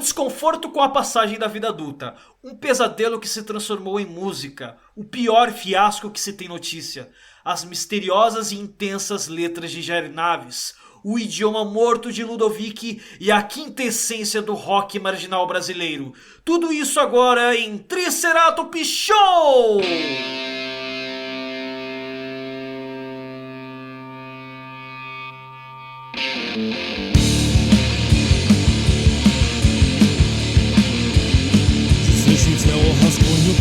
desconforto com a passagem da vida adulta, um pesadelo que se transformou em música, o pior fiasco que se tem notícia, as misteriosas e intensas letras de Jair Naves, o idioma morto de Ludovic e a quintessência do rock marginal brasileiro. Tudo isso agora em Triceratops Show!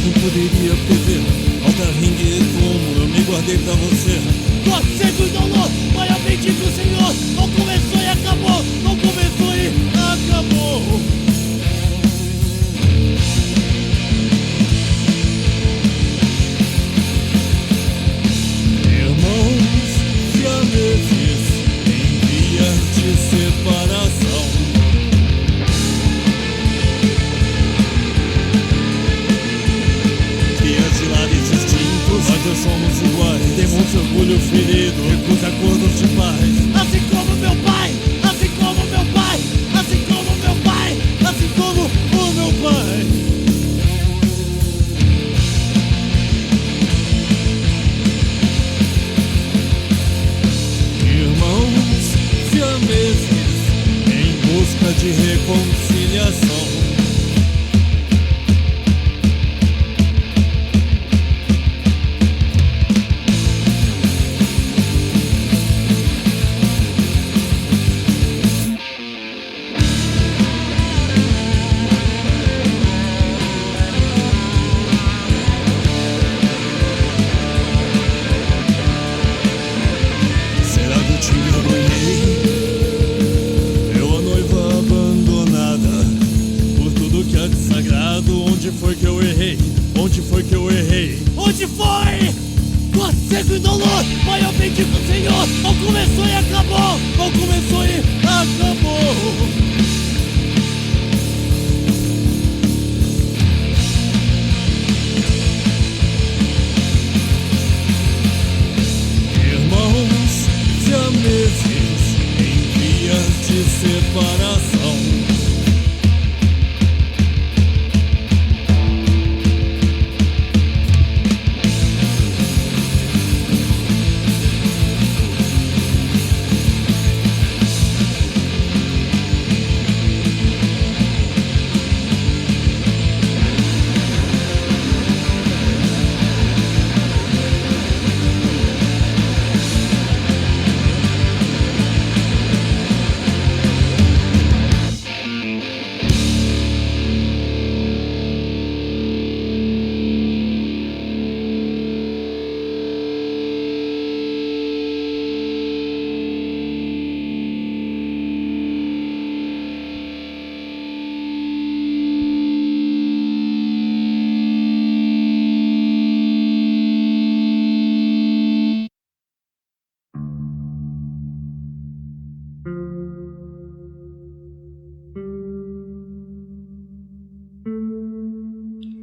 Quem poderia prever? Algarringue e túmulo, eu me guardei pra você. God save the Lord, Pai bendito Senhor. Não começou e acabou, não começou e acabou. Irmãos siameses em vias de separação. Nós somos iguais, temos orgulho ferido, recusa acordos de paz. Assim como meu pai, assim como meu pai, assim como meu pai, assim como o meu pai. Irmãos siameses em busca de reconciliação. Onde foi que eu errei? Onde foi que eu errei? Onde foi? God save the Lord, Pai bendito Senhor. Não começou e acabou, não começou e acabou. Irmãos siameses em vias de separação.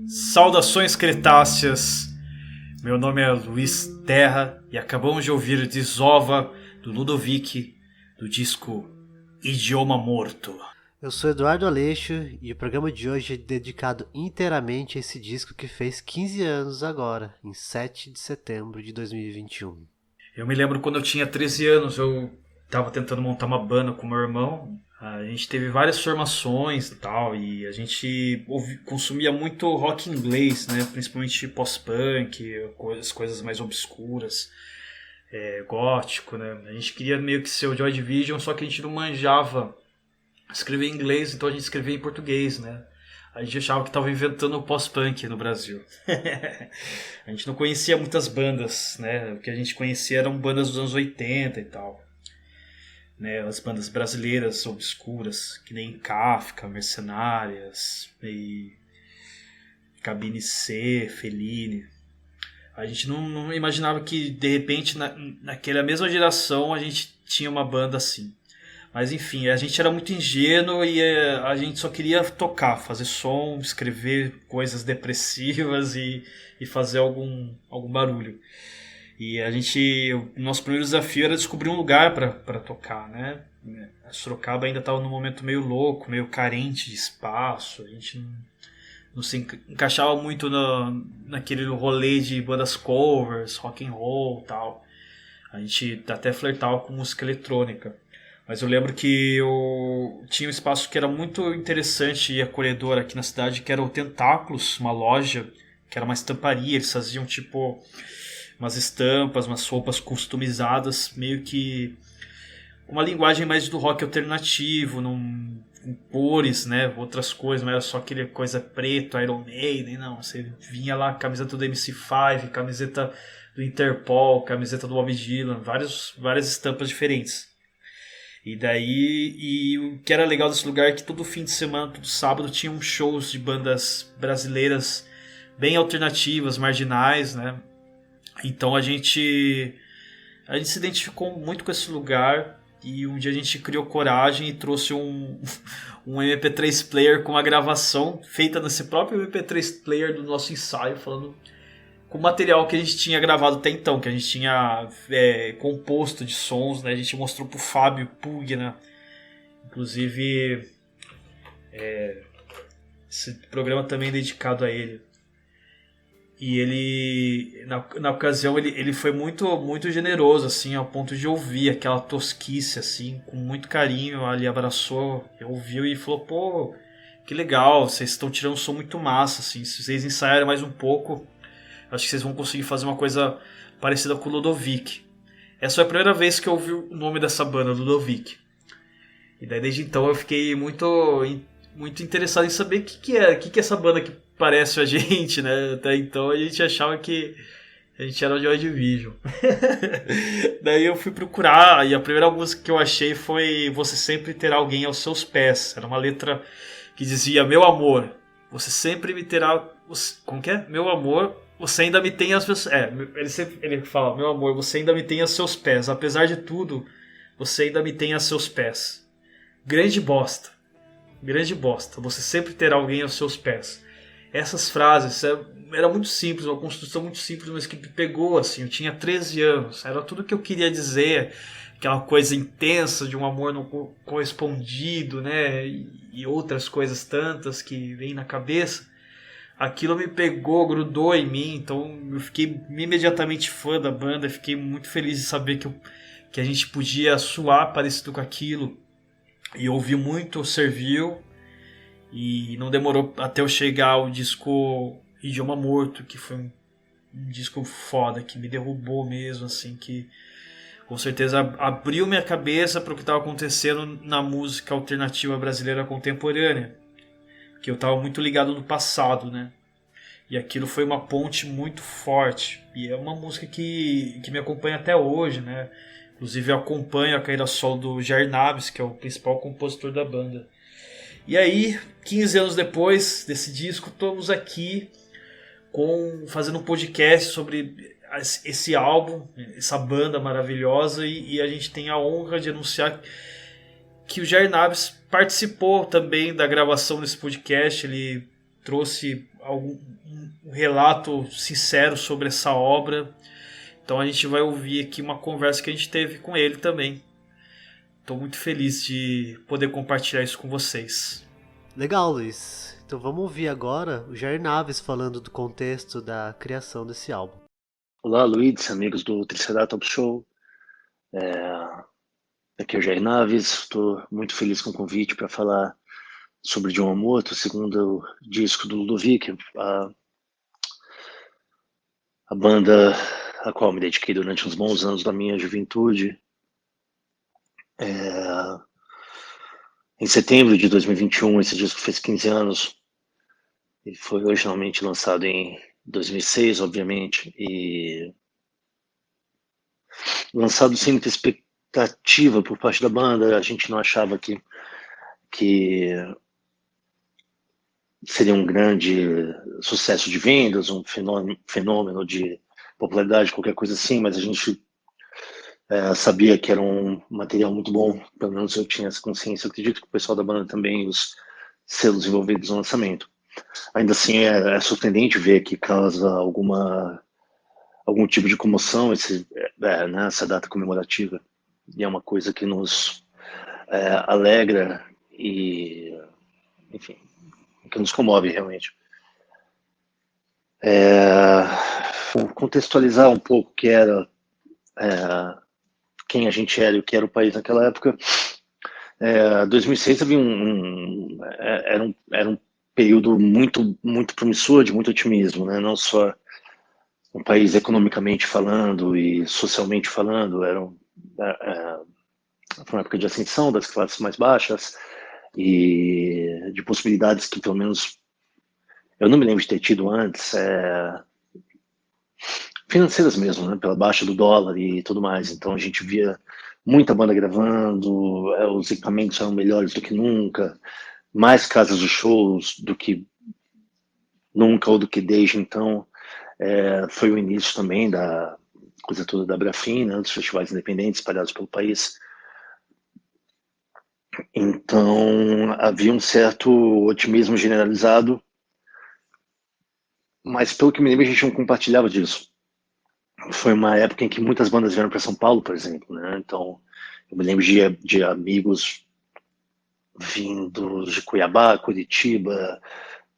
Saudações cretáceas, meu nome é Luiz Terra e acabamos de ouvir Desova do Ludovic, do disco Idioma Morto. Eu sou Eduardo Aleixo e o programa de hoje é dedicado inteiramente a esse disco que fez 15 anos agora, em 7 de setembro de 2021. Eu me lembro quando eu tinha 13 anos, eu estava tentando montar uma banda com meu irmão. A gente teve várias formações e tal, e a gente consumia muito rock inglês, né? Principalmente post-punk, as coisas mais obscuras, gótico, né? A gente queria meio que ser o Joy Division, só que a gente não manjava escrever em inglês, então a gente escrevia em português, né? A gente achava que estava inventando o post-punk no Brasil. A gente não conhecia muitas bandas, né? O que a gente conhecia eram bandas dos anos 80 e tal. Né, as bandas brasileiras obscuras, que nem Kafka, Mercenárias, e Cabine C, Fellini. A gente não imaginava que, de repente, naquela mesma geração, a gente tinha uma banda assim. Mas, enfim, a gente era muito ingênuo e a gente só queria tocar, fazer som, escrever coisas depressivas e fazer algum barulho. E o nosso primeiro desafio era descobrir um lugar para tocar, né? A Sorocaba ainda estava num momento meio louco, meio carente de espaço. A gente não se encaixava muito naquele rolê de bandas covers, rock and roll, tal. A gente até flertava com música eletrônica. Mas eu lembro que eu tinha um espaço que era muito interessante e acolhedor aqui na cidade, que era o Tentáculos, uma loja que era uma estamparia. Eles faziam tipo umas estampas, umas roupas customizadas, meio que uma linguagem mais do rock alternativo, com cores, né, outras coisas, não era só aquele coisa preto, Iron Maiden, não. Você vinha lá, camiseta do MC5, camiseta do Interpol, camiseta do Bob Dylan, várias estampas diferentes. E o que era legal desse lugar é que todo fim de semana, todo sábado, tinham shows de bandas brasileiras bem alternativas, marginais, né? Então a gente se identificou muito com esse lugar e um dia a gente criou coragem e trouxe um MP3 player com uma gravação feita nesse próprio MP3 player do nosso ensaio, falando com o material que a gente tinha gravado até então, que a gente tinha composto de sons, né? A gente mostrou pro Fábio Pug, né? Inclusive, esse programa também é dedicado a ele. E ele, na ocasião, ele foi muito, muito generoso, assim, ao ponto de ouvir aquela tosquice, assim, com muito carinho. Ele abraçou, ouviu e falou: pô, que legal, vocês estão tirando um som muito massa, assim, se vocês ensaiarem mais um pouco, acho que vocês vão conseguir fazer uma coisa parecida com o Ludovic. Essa foi a primeira vez que eu ouvi o nome dessa banda, Ludovic. E daí, desde então, eu fiquei muito, muito interessado em saber o que é essa banda que parece a gente, né? Até então a gente achava que a gente era o Joy Division. Daí eu fui procurar e a primeira música que eu achei foi Você Sempre Terá Alguém aos Seus Pés. Era uma letra que dizia: meu amor, você sempre me terá... Como que é? Meu amor, você ainda me tem aos seus... ele fala: meu amor, você ainda me tem aos seus pés. Apesar de tudo, você ainda me tem aos seus pés. Grande bosta. Grande bosta. Você sempre terá alguém aos seus pés. Essas frases, era muito simples, uma construção muito simples, mas que me pegou, assim. Eu tinha 13 anos, era tudo que eu queria dizer, aquela coisa intensa de um amor não correspondido, né? E outras coisas tantas que vêm na cabeça. Aquilo me pegou, grudou em mim, então eu fiquei imediatamente fã da banda, fiquei muito feliz de saber que a gente podia soar parecido com aquilo. E ouvi muito Servil. E não demorou até eu chegar ao disco Idioma Morto, que foi um disco foda, que me derrubou mesmo, assim, que com certeza abriu minha cabeça para o que estava acontecendo na música alternativa brasileira contemporânea, que eu estava muito ligado no passado, né? E aquilo foi uma ponte muito forte, e é uma música que me acompanha até hoje, né? Inclusive eu acompanho a carreira solo do Jair Naves, que é o principal compositor da banda. E aí, 15 anos depois desse disco, estamos aqui fazendo um podcast sobre esse álbum, essa banda maravilhosa, e a gente tem a honra de anunciar que o Jair Naves participou também da gravação desse podcast. Ele trouxe um relato sincero sobre essa obra. Então a gente vai ouvir aqui uma conversa que a gente teve com ele também. Estou muito feliz de poder compartilhar isso com vocês. Legal, Luiz. Então vamos ouvir agora o Jair Naves falando do contexto da criação desse álbum. Olá, Luiz, amigos do Triceratops Show. Aqui é o Jair Naves. Estou muito feliz com o convite para falar sobre Idioma Morto, o segundo disco do Ludovic, a banda a qual me dediquei durante uns bons anos da minha juventude. Em setembro de 2021, esse disco fez 15 anos. Ele foi originalmente lançado em 2006, obviamente, e lançado sem muita expectativa por parte da banda. A gente não achava que seria um grande sucesso de vendas, um fenômeno de popularidade, qualquer coisa assim, mas a gente sabia que era um material muito bom, pelo menos eu tinha essa consciência. Eu acredito que o pessoal da banda também, os selos envolvidos no lançamento. Ainda assim, é surpreendente ver que causa alguma algum tipo de comoção né, essa data comemorativa. E é uma coisa que nos alegra e, enfim, que nos comove realmente. Vou contextualizar um pouco que era quem a gente era e o que era o país naquela época. 2006 havia era um período muito, muito promissor, de muito otimismo, né? Não só um país economicamente falando e socialmente falando, foi uma época de ascensão das classes mais baixas e de possibilidades que pelo menos eu não me lembro de ter tido antes, financeiras mesmo, né? Pela baixa do dólar e tudo mais. Então a gente via muita banda gravando, os equipamentos eram melhores do que nunca, mais casas de shows do que nunca ou do que desde então. Foi o início também da coisa toda da Brafim, né, dos festivais independentes espalhados pelo país. Então havia um certo otimismo generalizado, mas pelo que me lembro a gente não compartilhava disso. Foi uma época em que muitas bandas vieram para São Paulo, por exemplo, né? Então eu me lembro de amigos vindos de Cuiabá, Curitiba,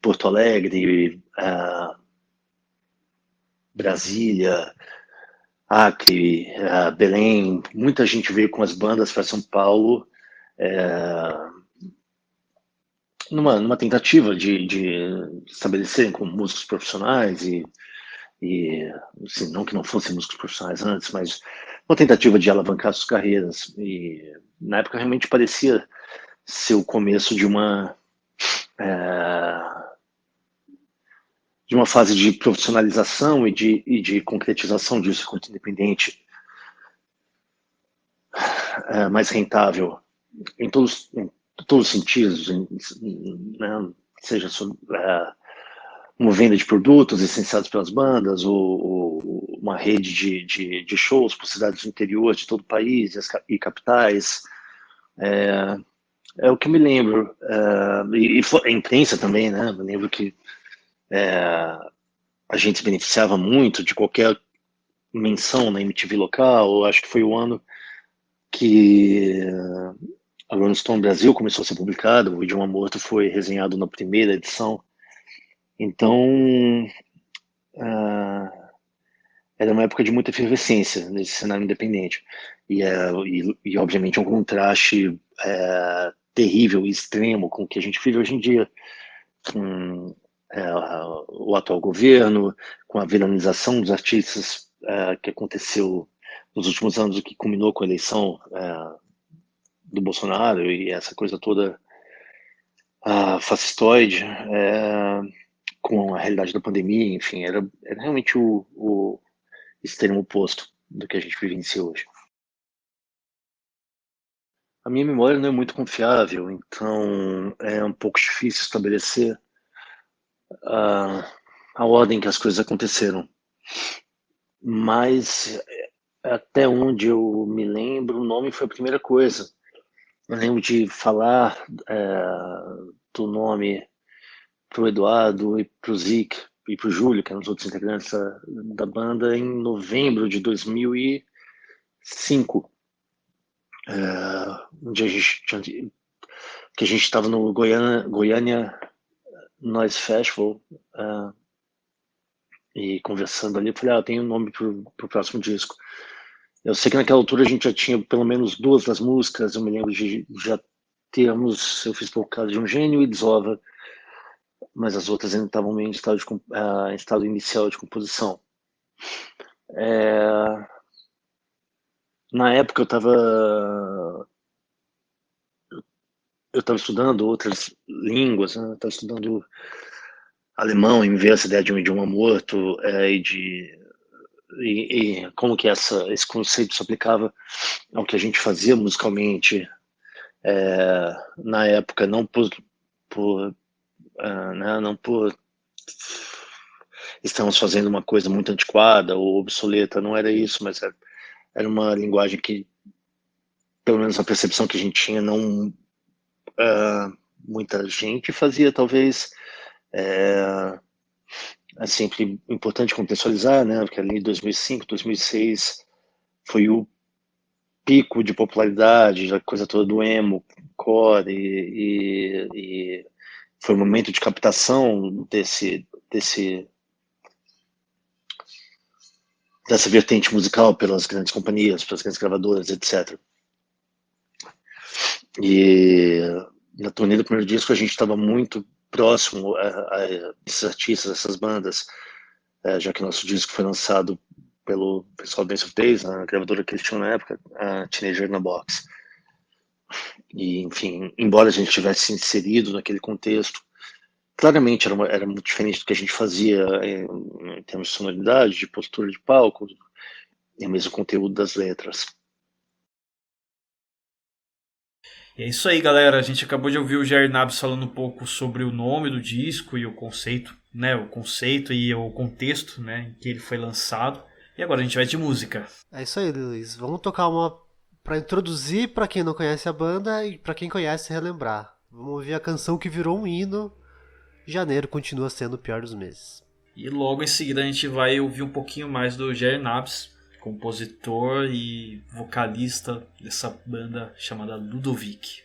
Porto Alegre, Brasília, Acre, Belém. Muita gente veio com as bandas para São Paulo numa tentativa de estabelecerem como músicos profissionais e assim, não que não fossem músicos profissionais antes, mas uma tentativa de alavancar suas carreiras. E na época realmente parecia ser o começo de uma fase de profissionalização e de concretização de um circuito independente mais rentável em todos os sentidos, né? Seja uma venda de produtos licenciados pelas bandas ou uma rede de shows por cidades do interior de todo o país e capitais. É o que me lembro. E a imprensa também, né? Me lembro que a gente se beneficiava muito de qualquer menção na MTV local. Acho que foi o ano que a Rolling Stone Brasil começou a ser publicada, o Idioma Morto foi resenhado na primeira edição. Então, era uma época de muita efervescência nesse cenário independente. E obviamente, um contraste terrível e extremo com o que a gente vive hoje em dia, com o atual governo, com a viralização dos artistas que aconteceu nos últimos anos, o que culminou com a eleição do Bolsonaro e essa coisa toda fascistoide, com a realidade da pandemia, enfim, era realmente o extremo oposto do que a gente vivencia hoje. A minha memória não é muito confiável, então é um pouco difícil estabelecer a ordem que as coisas aconteceram. Mas até onde eu me lembro, o nome foi a primeira coisa. Eu lembro de falar do nome pro Eduardo e pro Zic e pro Júlio, que eram os outros integrantes da banda, em novembro de 2005. Onde a gente estava no Goiânia Noise Festival e conversando ali, eu falei, eu tenho um nome pro próximo disco. Eu sei que naquela altura a gente já tinha pelo menos 2 das músicas, eu me lembro de já termos, eu fiz pouco caso de Um Gênio e Desova, mas as outras ainda estavam em estado inicial de composição. Na época eu estava estudando outras línguas, né? Eu estava estudando alemão, em ver essa ideia de um idioma morto e como que esse conceito se aplicava ao que a gente fazia musicalmente na época, não por estamos fazendo uma coisa muito antiquada ou obsoleta, não era isso, mas era uma linguagem que, pelo menos a percepção que a gente tinha, não muita gente fazia, talvez, é sempre importante contextualizar, né? Porque ali em 2005, 2006 foi o pico de popularidade, a coisa toda do emo, core, e foi o momento de captação dessa vertente musical pelas grandes companhias, pelas grandes gravadoras, etc. E na turnê do primeiro disco a gente estava muito próximo a esses artistas, essas bandas, já que nosso disco foi lançado pelo pessoal do Dance of Days, a gravadora que eles tinham na época, a Teenager na Box. E, enfim, embora a gente tivesse inserido naquele contexto, claramente era muito diferente do que a gente fazia em termos de sonoridade, de postura de palco, e mesmo conteúdo das letras. E é isso aí, galera. A gente acabou de ouvir o Jair Nabs falando um pouco sobre o nome do disco e o conceito, né? O conceito e o contexto, né, em que ele foi lançado. E agora a gente vai de música. É isso aí, Luiz. Vamos tocar uma pra introduzir pra quem não conhece a banda e pra quem conhece relembrar. Vamos ouvir a canção que virou um hino. Janeiro continua sendo o pior dos meses. E logo em seguida a gente vai ouvir um pouquinho mais do Jair Nabs, compositor e vocalista dessa banda chamada Ludovic.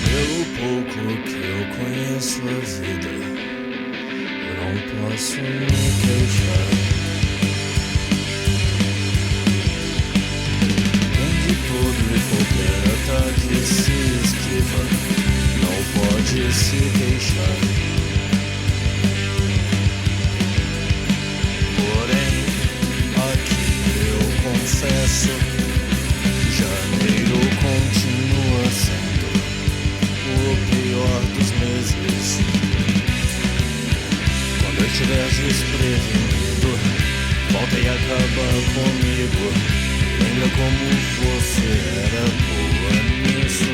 Pelo pouco que eu conheço a vida, eu não posso me queixar. Quem de todo e qualquer ataque se esquiva, não pode se queixar. Porém, aqui eu confesso, janeiro continua sendo o pior dos meses. Quando eu estiver desprevenido, volta e acaba comigo. Lembra como você era boa nisso?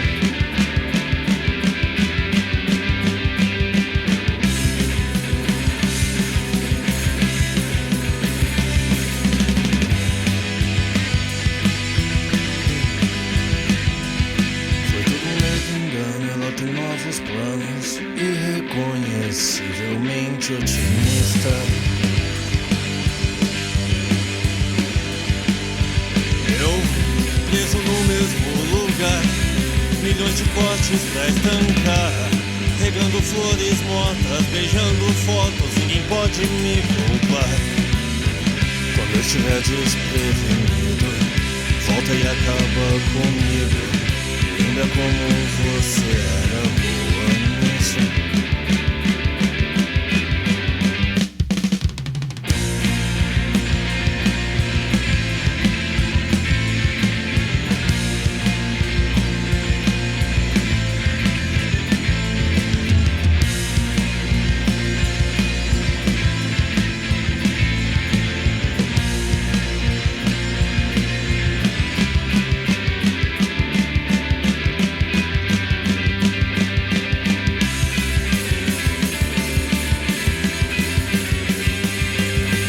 Foi tudo um medo engano, ela tem novos planos, irreconhecivelmente otimista. Eu, preso no mesmo lugar, milhões de cortes pra estancar, regando flores mortas, beijando fotos, ninguém pode me poupar. Quando eu estiver desprevenido, volta e acaba comigo. Lembra como você era boa nisso?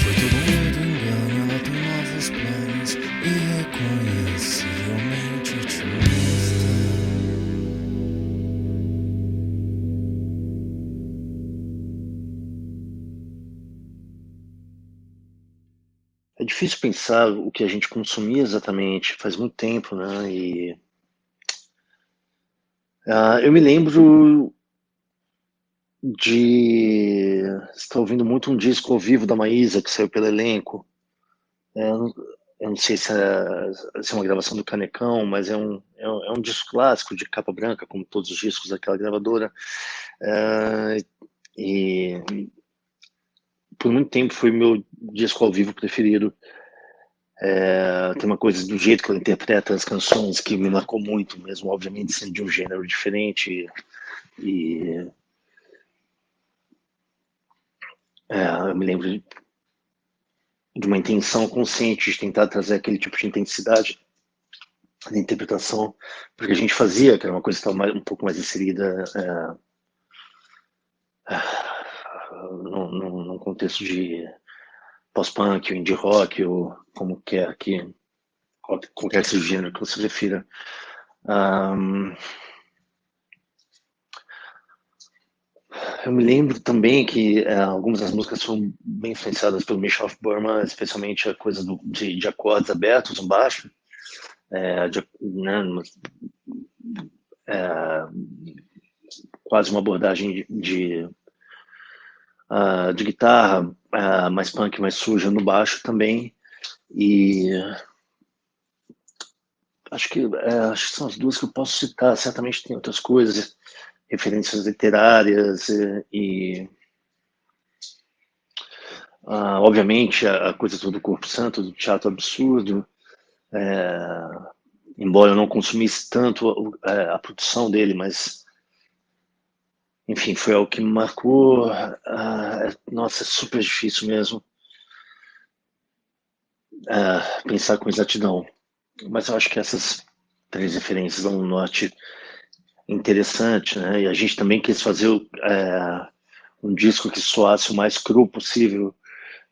Foi tudo medo, engano, ela tem novos planos, irreconhecivelmente otimista. É difícil pensar o que a gente consumia exatamente, faz muito tempo, né? E eu me lembro de estar ouvindo muito um disco ao vivo da Maísa, que saiu pelo Elenco. Eu não sei se é uma gravação do Canecão, mas é um disco clássico de capa branca, como todos os discos daquela gravadora. E por muito tempo foi o meu disco ao vivo preferido. Tem uma coisa do jeito que ela interpreta as canções que me marcou muito, mesmo obviamente sendo de um gênero diferente. Eu me lembro de uma intenção consciente de tentar trazer aquele tipo de intensidade na interpretação, porque a gente fazia, que era uma coisa que estava um pouco mais inserida num contexto de pós-punk, ou indie rock, ou como quer que qualquer que seja o gênero que você prefira. Eu me lembro também que algumas das músicas são bem influenciadas pelo Mission of Burma, especialmente a coisa de acordes abertos no baixo, né, quase uma abordagem de guitarra mais punk, mais suja no baixo também. E acho que são as duas que eu posso citar. Certamente tem outras coisas, referências literárias obviamente a coisa toda do Corpo Santo, do Teatro Absurdo, embora eu não consumisse tanto a produção dele, mas enfim, foi algo que me marcou. Nossa, é super difícil mesmo pensar com exatidão, mas eu acho que essas 3 referências dão um norte interessante, né? E a gente também quis fazer um disco que soasse o mais cru possível,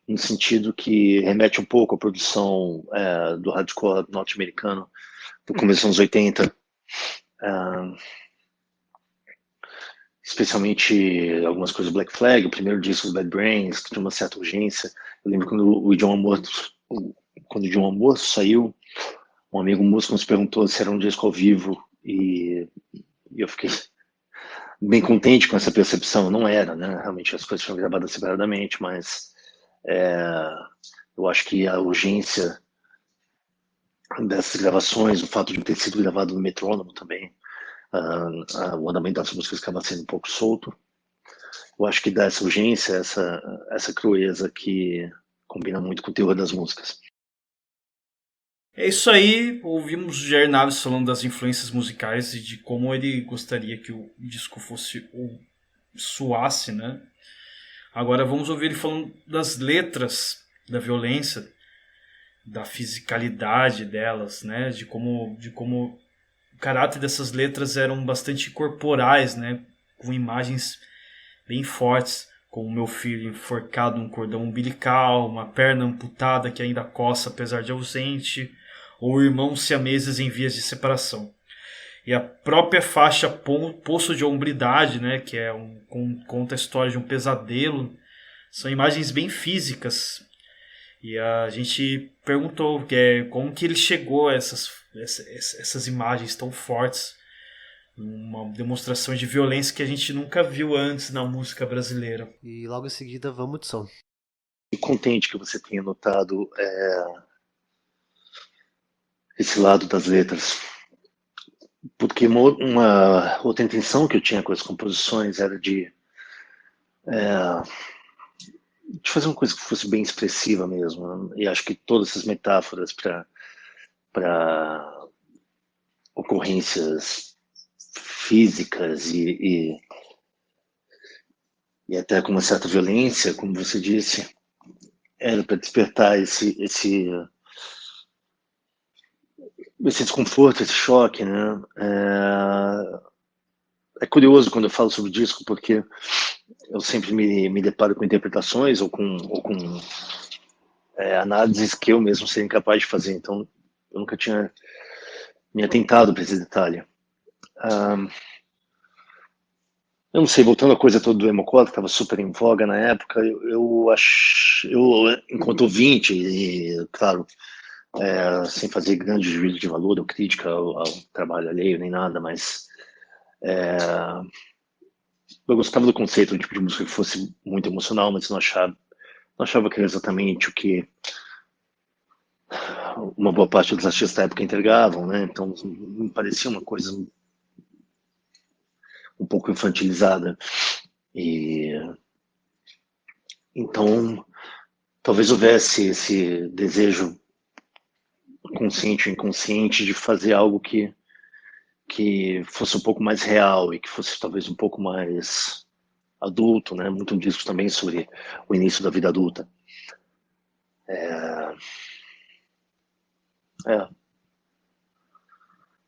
no sentido que remete um pouco à produção do hardcore norte-americano do começo dos anos 80, especialmente algumas coisas do Black Flag, o primeiro disco do Bad Brains, que tinha uma certa urgência. Eu lembro quando o Idioma Morto saiu, um amigo músico nos perguntou se era um disco ao vivo, e eu fiquei bem contente com essa percepção. Não era, né? Realmente as coisas foram gravadas separadamente, mas eu acho que a urgência dessas gravações, o fato de ter sido gravado no metrônomo também, o andamento das músicas acaba sendo um pouco solto. Eu acho que dá essa urgência, essa crueza que combina muito com o teor das músicas. É isso aí, ouvimos o Jair Naves falando das influências musicais e de como ele gostaria que o disco fosse ou soasse, né? Agora vamos ouvir ele falando das letras, da violência, da fisicalidade delas, né? De como o caráter dessas letras eram bastante corporais, né? Com imagens bem fortes, como o meu filho enforcado num cordão umbilical, uma perna amputada que ainda coça apesar de ausente, ou irmãos siameses em vias de separação. E a própria faixa Poço de Hombridade, né, que conta a história de um pesadelo, são imagens bem físicas. E a gente perguntou como que ele chegou a essas imagens tão fortes, uma demonstração de violência que a gente nunca viu antes na música brasileira. E logo em seguida vamos de som. Fico contente que você tenha notado esse lado das letras, porque uma outra intenção que eu tinha com as composições era de fazer uma coisa que fosse bem expressiva mesmo, né? E acho que todas essas metáforas para ocorrências físicas e até com uma certa violência, como você disse, era para despertar esse desconforto, esse choque, né? É curioso quando eu falo sobre o disco, porque eu sempre me deparo com interpretações ou com análises que eu mesmo seria incapaz de fazer, então eu nunca tinha me atentado para esse detalhe. Eu não sei, voltando à coisa toda do emo-core, que estava super em voga na época, eu enquanto ouvinte, e claro, sem fazer grande juízo de valor ou crítica ao trabalho alheio nem nada, mas eu gostava do conceito, do tipo de música que fosse muito emocional, mas não achava que era exatamente o que uma boa parte dos artistas da época entregavam, né? Então me parecia uma coisa um pouco infantilizada. E então talvez houvesse esse desejo consciente ou inconsciente de fazer algo que fosse um pouco mais real e que fosse talvez um pouco mais adulto, né? Muito disco também sobre o início da vida adulta.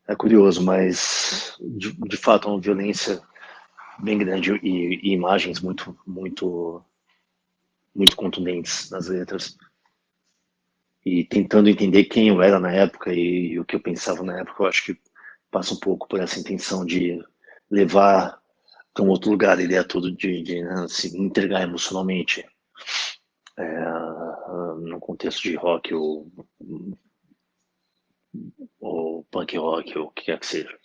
É curioso, mas de fato é uma violência bem grande e imagens muito contundentes nas letras. E tentando entender quem eu era na época e o que eu pensava na época, eu acho que passa um pouco por essa intenção de levar para um outro lugar a ideia toda de né, se entregar emocionalmente no contexto de rock ou punk rock ou o que quer que seja.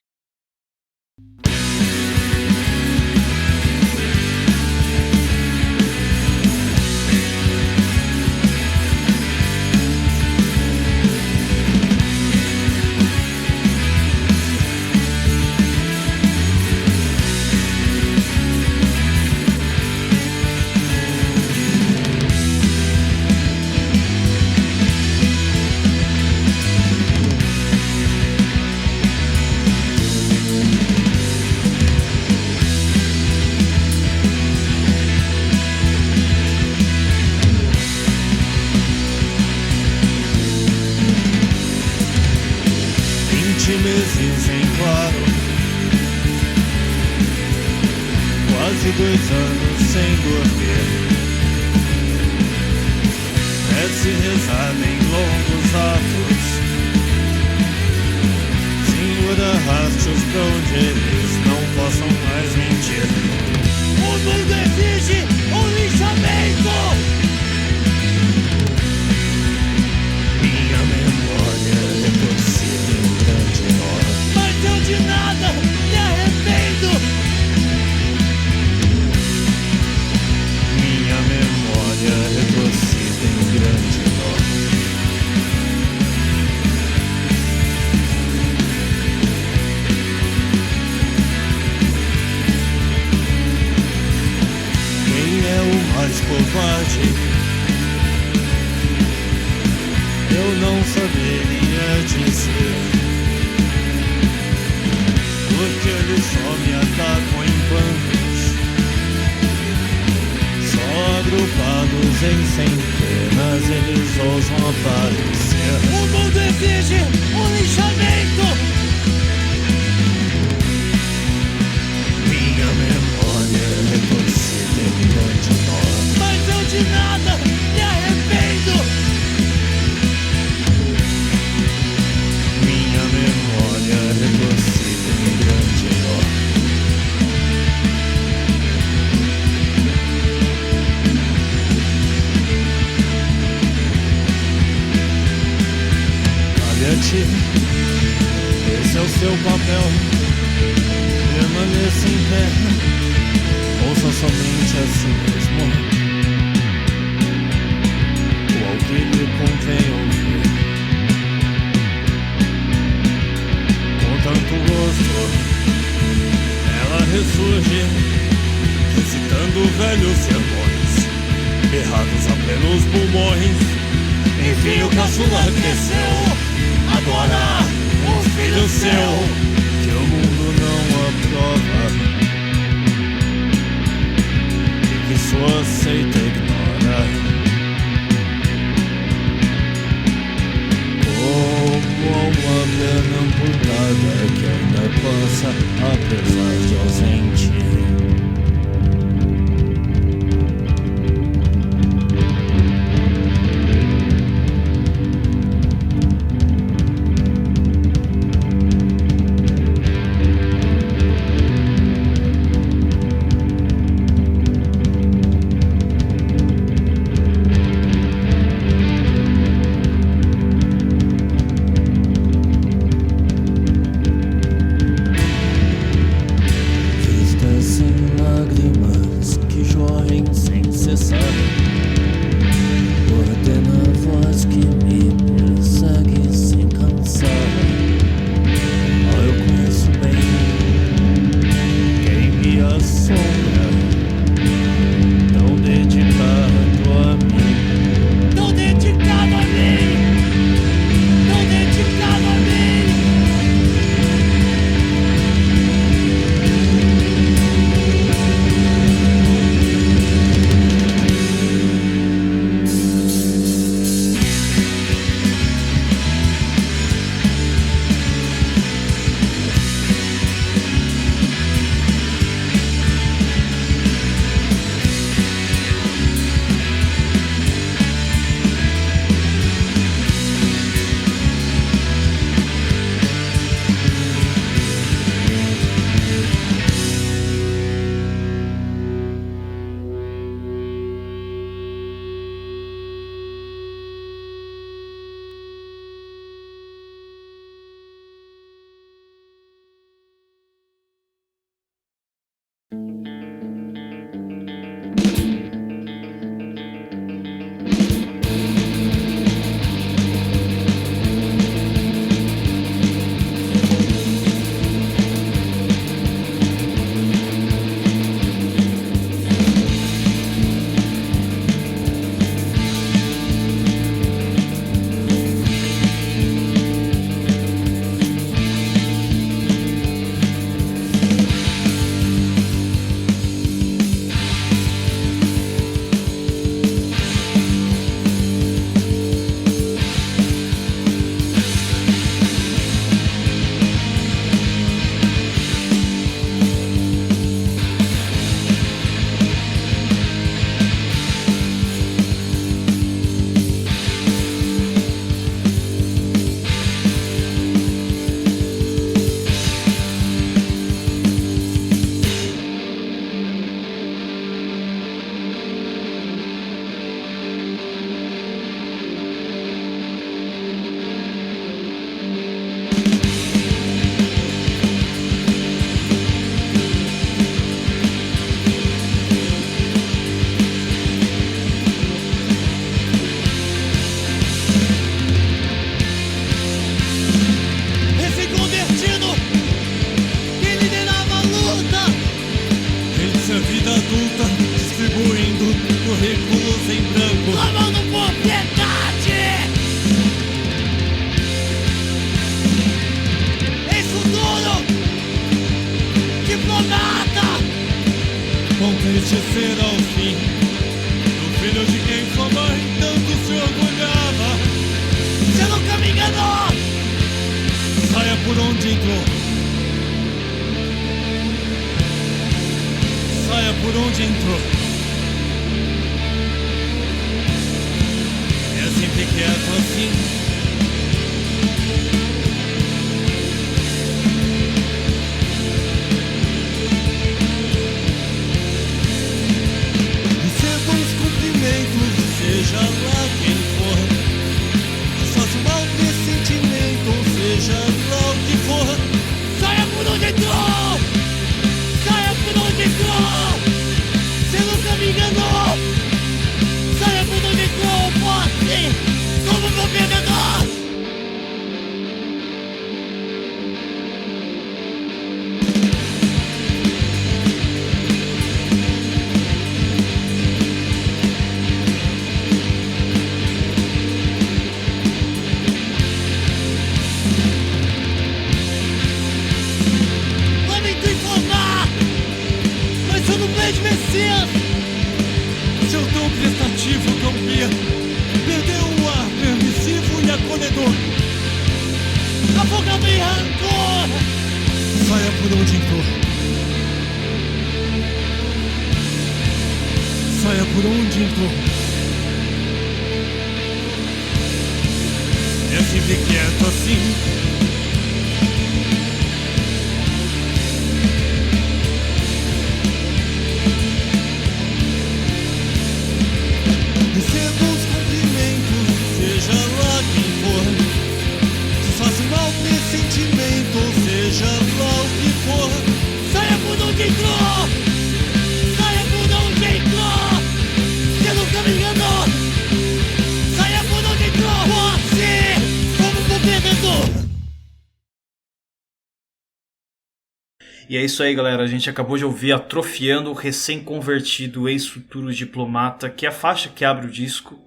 Meses em claro, quase 2 anos sem dormir. Prece rezada em longos atos, Senhor, arraste-os pra onde eles não possam mais mentir. O mundo exige um linchamento. Minha memória é torcida em grande nó, Mas eu de nada me arrependo. minha memória é torcida em grande nó. Quem é o mais covarde? Eu não saberia dizer, porque eles só me atacam em bandos, só agrupados em centenas eles ousam aparecer. O mundo exige um linchamento. Minha memória é torcida em grande nó, Mas eu de nada me arrependo. minha memória é torcida em grande nó. Cabe a ti, esse é o seu papel. Permaneça em pé, ouça somente a si mesmo o ao que lhe convém ouvir. Com tanto gosto, ela ressurge, recitando velhos sermões, berrados a plenos pulmões. Enfim o caçula cresceu, agora um filho seu, que o mundo não aprova e que sua seita ignora. Como uma perna amputada que ainda passa apesar de ausente. Vista sem este será o fim do filho de quem sua mãe tanto se orgulhava. Você nunca me enganou. Saia por onde entrou. Saia por onde entrou. É sempre quieto assim. Receba os cumprimentos, seja lá quem for. Faça um mau pressentimento, seja lá o que for. Saia por onde entrou. Saia por onde entrou. Você nunca me enganou. Saia por onde entrou, forte como meu perdedor. Lamento informar, mas eu não vejo Messias. Seu tão prestativo campia perdeu o ar permissivo e acolhedor. Afogado em rancor. Saia por onde entrou. Saia por onde entrou. É sempre quieto assim. Receba os cumprimentos, seja lá quem for. Se faz um mau pressentimento, seja lá o que for. Saia por onde entrou. Saia por onde entrou. Você nunca me enganou. Saia por onde entrou. Você como um perdedor. E é isso aí, galera. A gente acabou de ouvir Atrofiando o recém-convertido ex-futuro diplomata, que é a faixa que abre o disco.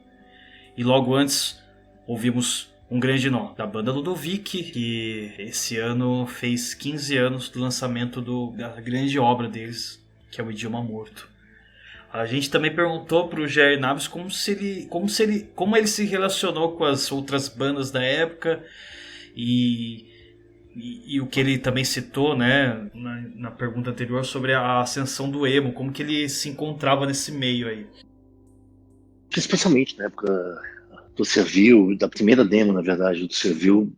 E logo antes, ouvimos Um Grande Nó, da banda Ludovic, que esse ano fez 15 anos do lançamento da grande obra deles, que é o Idioma Morto. A gente também perguntou pro Jair Naves como ele se relacionou com as outras bandas da época e o que ele também citou, né, na pergunta anterior sobre a ascensão do emo, como que ele se encontrava nesse meio aí. Especialmente na época do Servil, da primeira demo, na verdade, do Servil,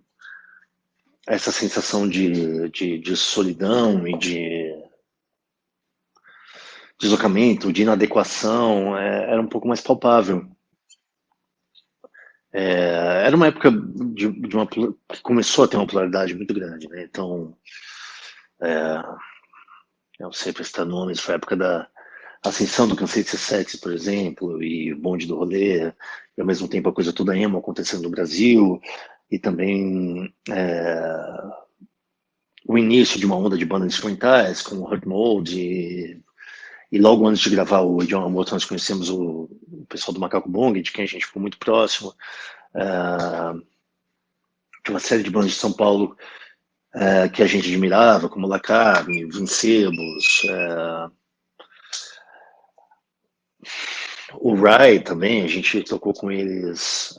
essa sensação de solidão e de deslocamento, de inadequação, era um pouco mais palpável. Era uma época que começou a ter uma popularidade muito grande, né? Então, eu sei prestar nomes, foi a época da ascensão do Cansei de Ser Sexy, por exemplo, e o Bonde do Rolê, e ao mesmo tempo a coisa toda emo acontecendo no Brasil, e também o início de uma onda de bandas instrumentais, como Hurt Mode, e logo antes de gravar o Idioma Morto nós conhecemos o pessoal do Macaco Bong, de quem a gente ficou muito próximo, de uma série de bandas de São Paulo que a gente admirava, como Lacarme, Vincebos, o Rai também, a gente tocou com eles.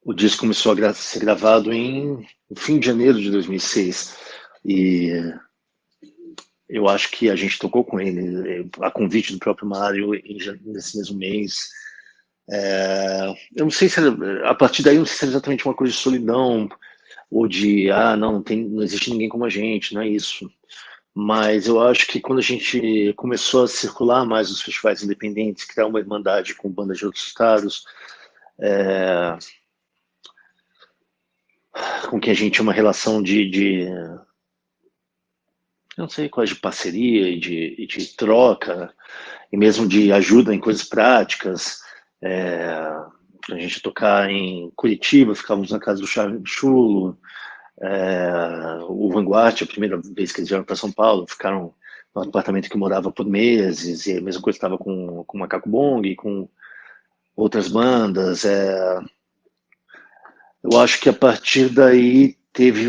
O disco começou a ser gravado no fim de janeiro de 2006 e eu acho que a gente tocou com ele a convite do próprio Mário nesse mesmo mês. Eu não sei se a partir daí não sei se é exatamente uma coisa de solidão ou de não existe ninguém como a gente, não é isso. Mas eu acho que quando a gente começou a circular mais nos festivais independentes, criar uma irmandade com bandas de outros estados, com quem a gente tinha uma relação eu não sei, quase de parceria e de troca, e mesmo de ajuda em coisas práticas. A gente tocar em Curitiba, ficávamos na casa do Charles Chulo, o Vanguard, a primeira vez que eles vieram para São Paulo, ficaram no apartamento que morava por meses, e a mesma coisa estava com o Macaco Bong, com outras bandas. Eu acho que a partir daí teve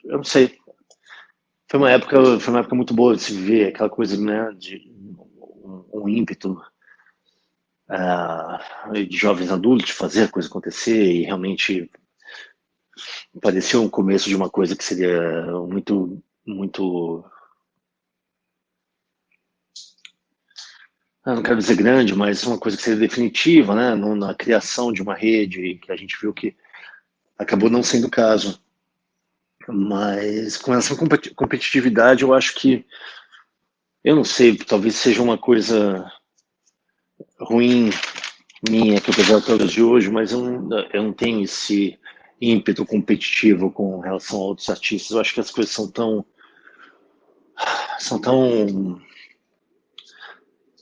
eu não sei, foi uma época muito boa de se viver, aquela coisa, né, de um ímpeto de jovens adultos de fazer a coisa acontecer e realmente parecia um começo de uma coisa que seria muito, muito, não quero dizer grande, mas uma coisa que seria definitiva, né, na criação de uma rede, que a gente viu que acabou não sendo o caso. Mas com essa competitividade, eu acho que, eu não sei, talvez seja uma coisa ruim minha que eu peguei até os de hoje, mas eu não tenho esse ímpeto competitivo com relação a outros artistas. Eu acho que as coisas são tão,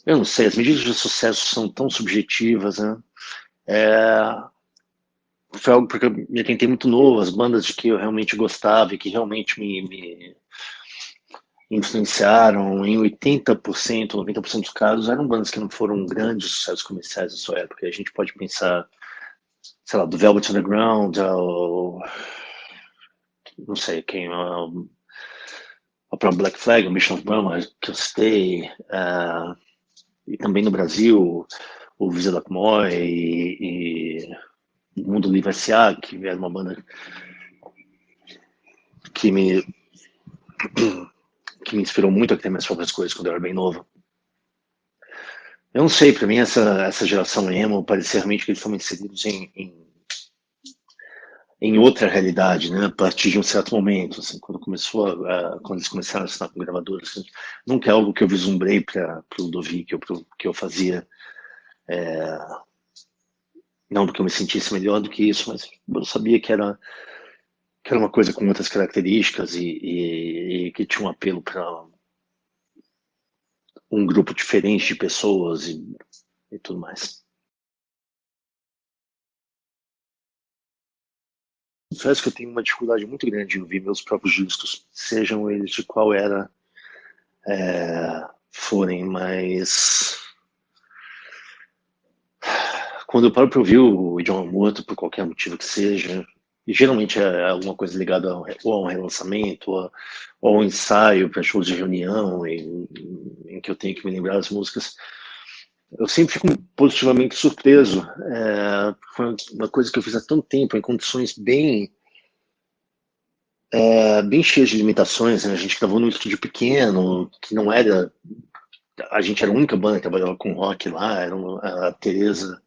eu não sei, as medidas de sucesso são tão subjetivas, né? Foi algo porque eu me atentei muito novo, as bandas de que eu realmente gostava e que realmente me influenciaram em 80%, 90% dos casos, eram bandas que não foram grandes sucessos comerciais na sua época. A gente pode pensar, sei lá, do Velvet Underground, ou não sei quem, a própria Black Flag, o Mission of Burma, que eu citei, e também no Brasil, o Visa da Moy e o Mundo Livre S.A., que era uma banda que me inspirou muito a ter minhas próprias coisas quando eu era bem novo. Eu não sei, pra mim essa geração emo parecia realmente que eles estavam inseridos em outra realidade, né? A partir de um certo momento, assim, quando eles começaram a assinar com gravadoras, assim, nunca é algo que eu vislumbrei para o Ludovic ou pro que eu fazia, não porque eu me sentisse melhor do que isso, mas eu sabia que era uma coisa com outras características e que tinha um apelo para um grupo diferente de pessoas e tudo mais. Confesso que eu tenho uma dificuldade muito grande em ouvir meus próprios discos, sejam eles de qual era forem, mas quando eu paro para ouvir o John Morto, por qualquer motivo que seja, e geralmente é alguma coisa ligada ou a um relançamento, ou a um ensaio para shows de reunião, em que eu tenho que me lembrar das músicas, eu sempre fico positivamente surpreso. Foi uma coisa que eu fiz há tanto tempo, em condições bem cheias de limitações, né? A gente gravou num estúdio pequeno, que não era... A gente era a única banda que trabalhava com rock lá, era a Teresa,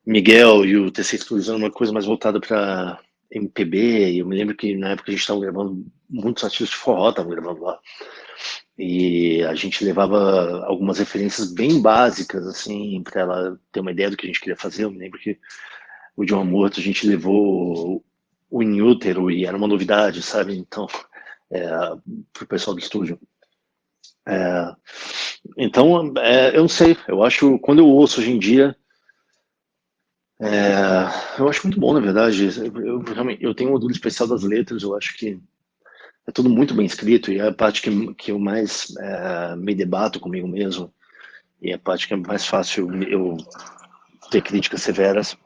Miguel e o TC Studios era uma coisa mais voltada para MPB, e eu me lembro que na época a gente estava gravando, muitos artistas de forró estavam gravando lá, e a gente levava algumas referências bem básicas, assim, para ela ter uma ideia do que a gente queria fazer. Eu me lembro que o John Morto a gente levou o In Utero, e era uma novidade, sabe, então, pro pessoal do estúdio. Então, eu não sei, eu acho, quando eu ouço hoje em dia, eu acho muito bom, na verdade. Eu tenho um orgulho especial das letras, eu acho que é tudo muito bem escrito, e é a parte que eu mais me debato comigo mesmo, e é a parte que é mais fácil eu ter críticas severas.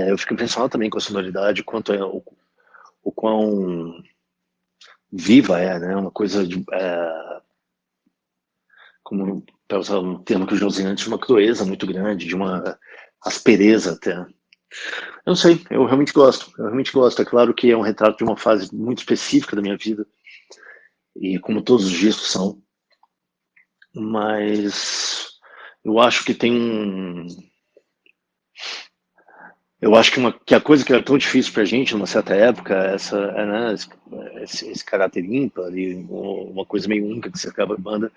Eu fico impressionado também com a sonoridade, quanto o quão viva né? Uma coisa de... como, para usar um termo que eu já usei antes, uma crueza muito grande, de uma aspereza até. Eu não sei, eu realmente gosto. É claro que é um retrato de uma fase muito específica da minha vida, e como todos os discos são, mas eu acho que eu acho que a coisa que era tão difícil pra gente numa certa época, né, esse caráter ímpar e uma coisa meio única que cercava a banda,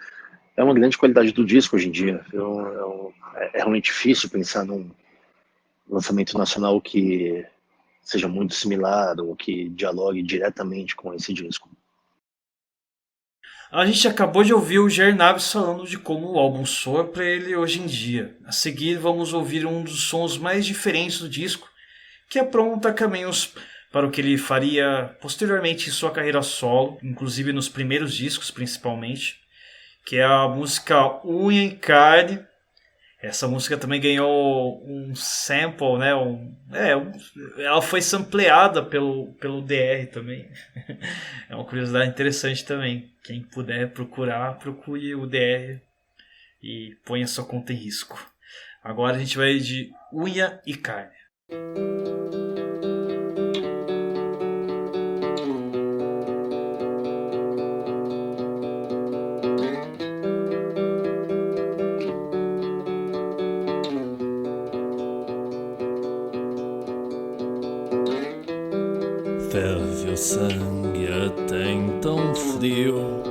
é uma grande qualidade do disco hoje em dia. É realmente difícil pensar num lançamento nacional que seja muito similar ou que dialogue diretamente com esse disco. A gente acabou de ouvir o Jair Naves falando de como o álbum soa para ele hoje em dia. A seguir vamos ouvir um dos sons mais diferentes do disco, que apronta caminhos para o que ele faria posteriormente em sua carreira solo, inclusive nos primeiros discos principalmente, que é a música Unha e Carne. Essa música também ganhou um sample, né? Ela foi sampleada pelo DR também. É uma curiosidade interessante também. Quem puder procurar, procure o DR e ponha sua conta em risco. Agora a gente vai de Unha e Carne. Ferve o sangue até então frio,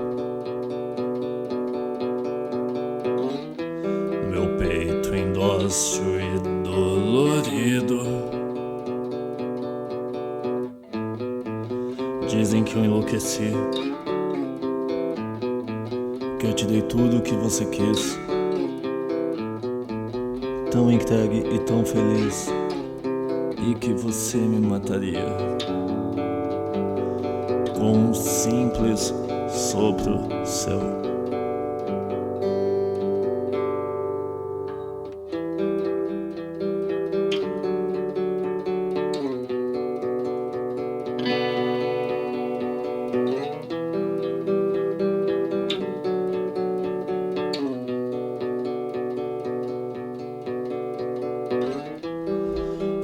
meu peito indócil e dolorido. Dizem que eu enlouqueci, que eu te dei tudo o que você quis, tão entregue e tão feliz, e que você me mataria com um simples sopro seu.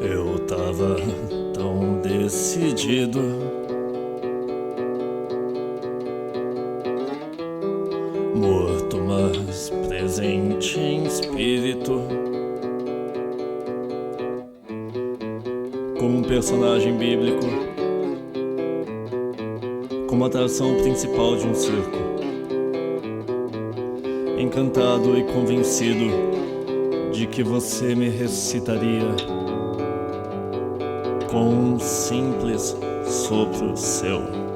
Eu tava tão decidido, morto mas presente em espírito, como um personagem bíblico, como a atração principal de um circo, encantado e convencido de que você me ressuscitaria com um simples sopro seu.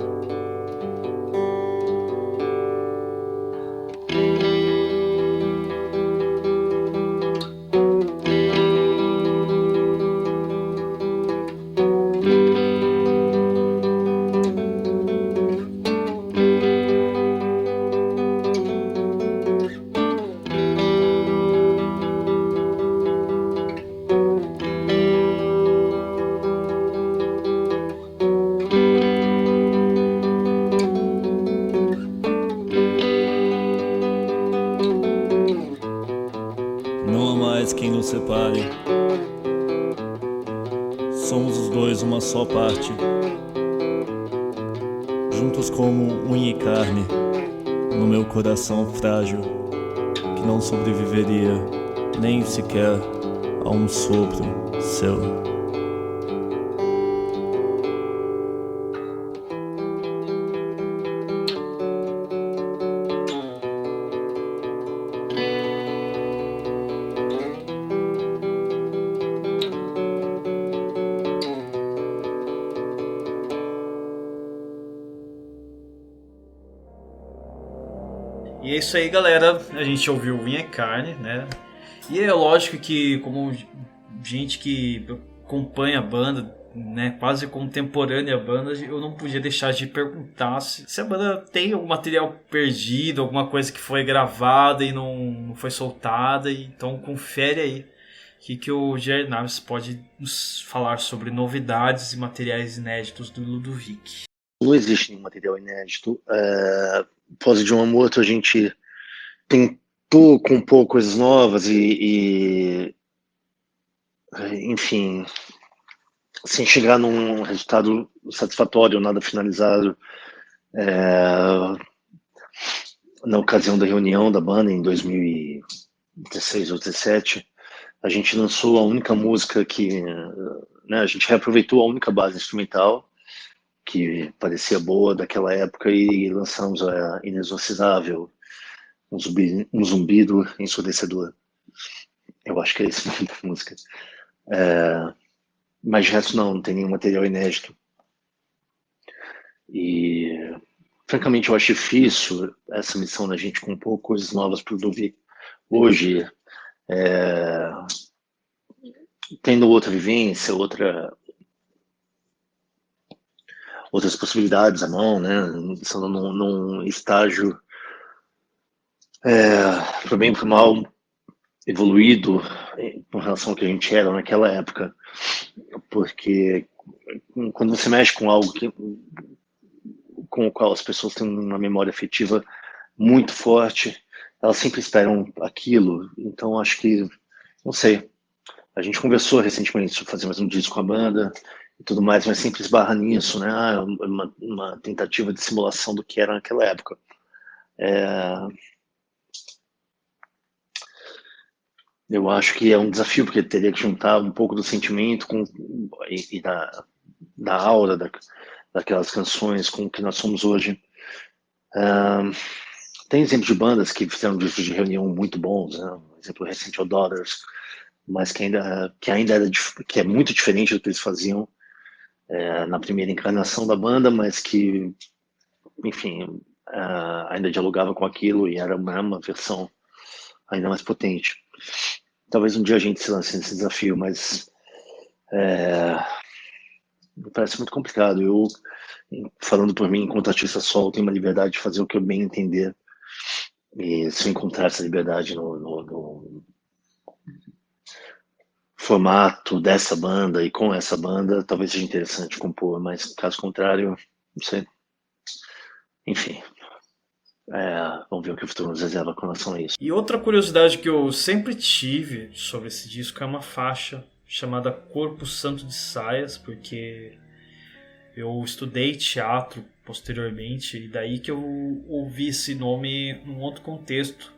Não há mais quem nos separe, somos os dois uma só parte, juntos como unha e carne, no meu coração frágil, que não sobreviveria nem sequer a um sopro seu. E é isso aí, galera. A gente ouviu Unha e Carne, né? E é lógico que, como gente que acompanha a banda, né, quase contemporânea à banda, eu não podia deixar de perguntar se a banda tem algum material perdido, alguma coisa que foi gravada e não foi soltada. Então confere aí que o Jerry Naves pode nos falar sobre novidades e materiais inéditos do Ludovic. Não existe nenhum material inédito. Pós de um ou outro a gente tentou compor coisas novas enfim, sem chegar num resultado satisfatório, nada finalizado. Na ocasião da reunião da banda em 2016 ou 2017, a gente lançou a única música que, né, a gente reaproveitou a única base instrumental que parecia boa daquela época e lançamos a Inexorcizável, um zumbido ensurdecedor. Eu acho que é esse o nome da música. Mas de resto não tem nenhum material inédito. E francamente eu acho difícil essa missão da gente compor coisas novas para o Ludovic. Hoje, tendo outra vivência, outras possibilidades à mão, né? Estando num estágio, pro bem e pro mal, evoluído com relação ao que a gente era naquela época, porque quando você mexe com algo com o qual as pessoas têm uma memória afetiva muito forte, elas sempre esperam aquilo. Então acho que, não sei, a gente conversou recentemente sobre fazer mais um disco com a banda e tudo mais, mas sempre esbarra nisso, né? Uma tentativa de simulação do que era naquela época. Eu acho que é um desafio, porque teria que juntar um pouco do sentimento e da aura daquelas canções com o que nós somos hoje. Tem exemplos de bandas que fizeram discos de reunião muito bons, né? Um exemplo recente é o Daughters, mas que é muito diferente do que eles faziam na primeira encarnação da banda, mas que, enfim, ainda dialogava com aquilo e era uma versão ainda mais potente. Talvez um dia a gente se lance nesse desafio, mas me parece muito complicado. Eu, falando por mim, enquanto artista solo, tenho uma liberdade de fazer o que eu bem entender. E se eu encontrar essa liberdade no formato dessa banda e com essa banda, talvez seja interessante compor, mas caso contrário, não sei. Enfim, vamos ver o que o futuro nos reserva com relação a isso. E outra curiosidade que eu sempre tive sobre esse disco é uma faixa chamada Corpo Santo de Saias, porque eu estudei teatro posteriormente e daí que eu ouvi esse nome num outro contexto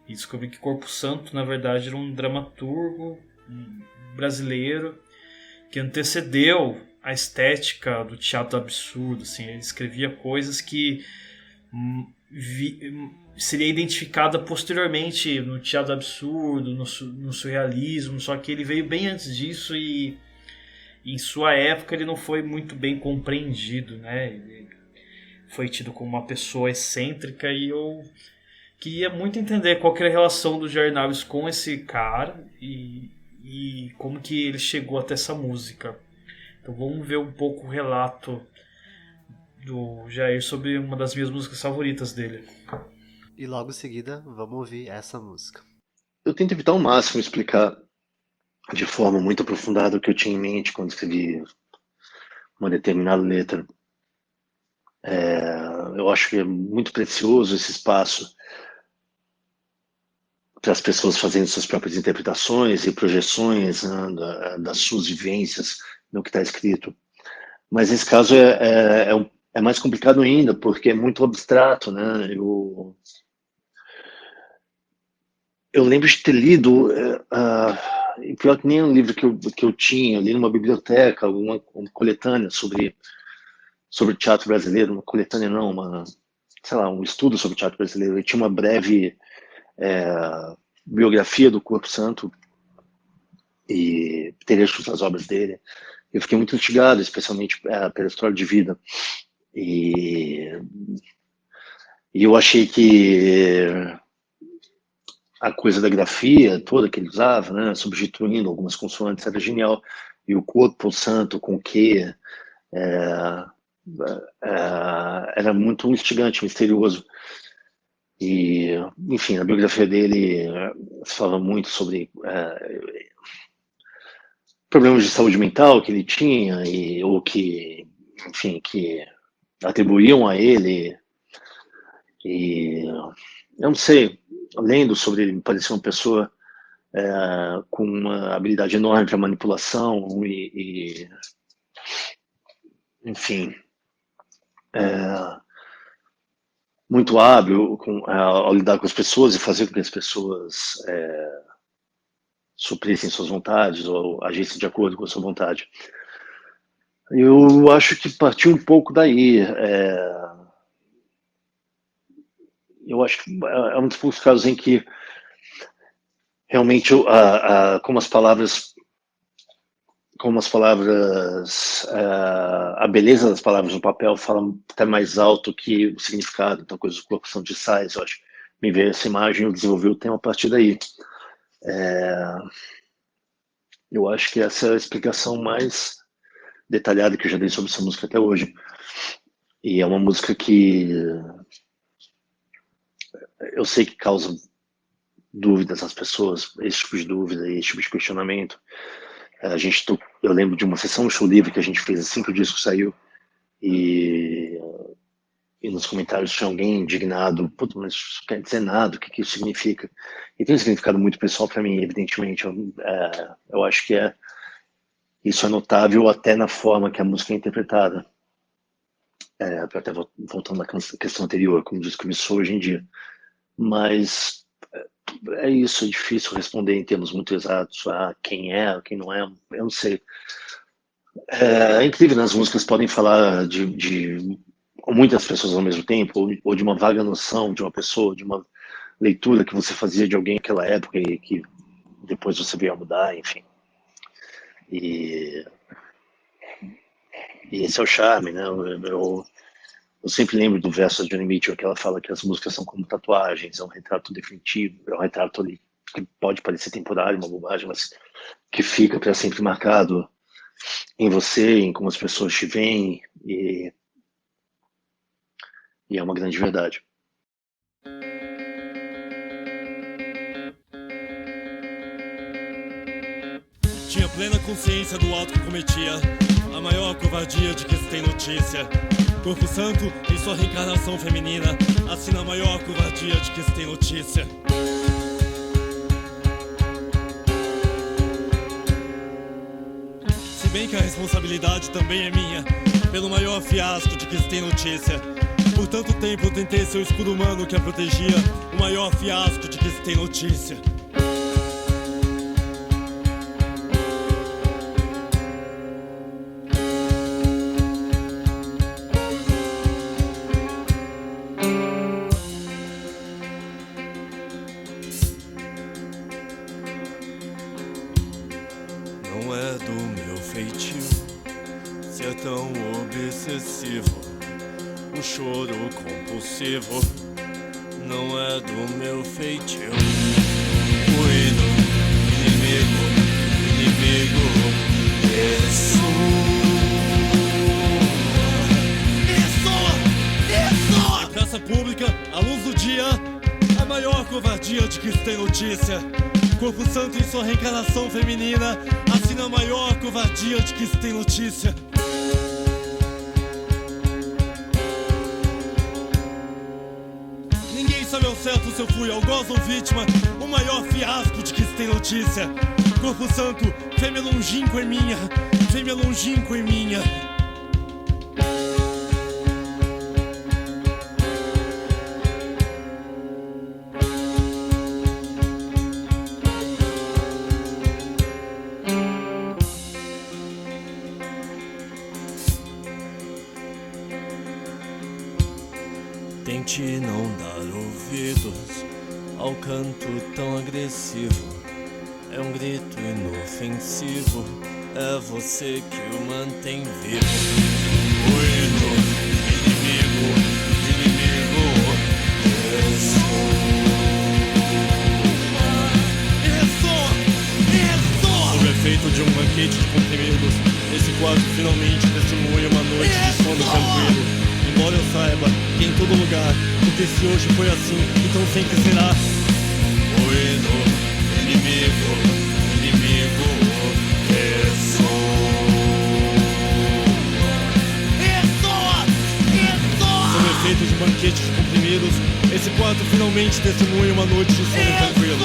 e descobri que Corpo Santo na verdade era um dramaturgo brasileiro que antecedeu a estética do teatro absurdo, assim, ele escrevia coisas que seria identificada posteriormente no teatro absurdo, no surrealismo, só que ele veio bem antes disso e em sua época ele não foi muito bem compreendido, né? Ele foi tido como uma pessoa excêntrica e eu queria muito entender qual que era a relação do Jair Naves com esse cara e como que ele chegou até essa música. Então vamos ver um pouco o relato do Jair sobre uma das minhas músicas favoritas dele. E logo em seguida, vamos ouvir essa música. Eu tento evitar ao máximo explicar de forma muito aprofundada o que eu tinha em mente quando escrevi uma determinada letra. Eu acho que é muito precioso esse espaço para as pessoas fazerem suas próprias interpretações e projeções, né, das suas vivências no que está escrito. Mas nesse caso é mais complicado ainda, porque é muito abstrato, né? Eu lembro de ter lido, e pior que nem um livro que eu tinha, eu li numa biblioteca, uma coletânea sobre teatro brasileiro, uma coletânea não, um estudo sobre teatro brasileiro. Eu tinha uma breve biografia do Corpo Santo e trechos das obras dele. Eu fiquei muito instigado, especialmente pela história de vida. E eu achei que a coisa da grafia toda que ele usava, né, substituindo algumas consoantes, era genial. E o Corpo Santo com que era muito instigante, misterioso. E, enfim, a biografia dele fala muito sobre problemas de saúde mental que ele tinha ou que, enfim, que atribuíam a ele. E eu não sei, lendo sobre ele, me parecia uma pessoa com uma habilidade enorme para manipulação enfim, muito hábil ao lidar com as pessoas e fazer com que as pessoas suprissem suas vontades ou agissem de acordo com a sua vontade. Eu acho que partiu um pouco daí. Eu acho que é um dos poucos casos em que realmente como as palavras, a beleza das palavras no papel fala até mais alto que o significado. Então, coisas de Corpo Santo de Saias, eu acho que me veio essa imagem e eu desenvolvi o tema a partir daí. Eu acho que essa é a explicação mais detalhada que eu já dei sobre essa música até hoje. E é uma música que eu sei que causa dúvidas às pessoas, esse tipo de dúvida, esse tipo de questionamento. Eu lembro de uma sessão no Show Livre que a gente fez assim que o disco saiu, e nos comentários tinha alguém indignado: puta, mas isso não quer dizer nada, o que isso significa? E tem um significado muito pessoal para mim, evidentemente. Eu acho que isso é notável até na forma que a música é interpretada. Até voltando à questão anterior, como o disco começou hoje em dia. Mas é isso, é difícil responder em termos muito exatos. Quem é, quem não é, eu não sei. É incrível, né? As músicas podem falar de muitas pessoas ao mesmo tempo, ou de uma vaga noção de uma pessoa, de uma leitura que você fazia de alguém naquela época e que depois você veio a mudar, enfim. E esse é o charme, né? Eu sempre lembro do verso da Johnny Mitchell, que ela fala que as músicas são como tatuagens, é um retrato definitivo, é um retrato ali que pode parecer temporário, uma bobagem, mas que fica para sempre marcado em você, em como as pessoas te veem, e é uma grande verdade. Tinha plena consciência do ato que cometia, a maior covardia de que se tem notícia. Corpo Santo, em sua reencarnação feminina, assina a maior covardia de que se tem notícia. Se bem que a responsabilidade também é minha, pelo maior fiasco de que se tem notícia. Por tanto tempo eu tentei ser o escudo humano que a protegia, o maior fiasco de que se tem notícia. Não é do meu feitio ser tão obsessivo, o choro compulsivo. Não é do meu feitio o hino, inimigo, isso. A praça pública, à luz do dia, a maior covardia de que se tem notícia. Corpo Santo em sua reencarnação feminina, assina a maior covardia de que se tem notícia. Ninguém sabe ao certo se eu fui algoz ou vítima, o maior fiasco de que se tem notícia. Corpo Santo, fêmea longínqua em minha, fêmea longínqua em minha. Tente não dar ouvidos ao canto tão agressivo. É um grito inofensivo, é você que o mantém vivo. O hino, inimigo, Sob efeito de um banquete de comprimidos, esse quadro finalmente testemunha uma noite de sono tranquilo. Embora eu saiba que em todo lugar, porque se hoje foi assim, então sempre será. O hino, inimigo, Sob efeito de banquete de comprimidos, esse quadro finalmente testemunha uma noite de sono tranquilo.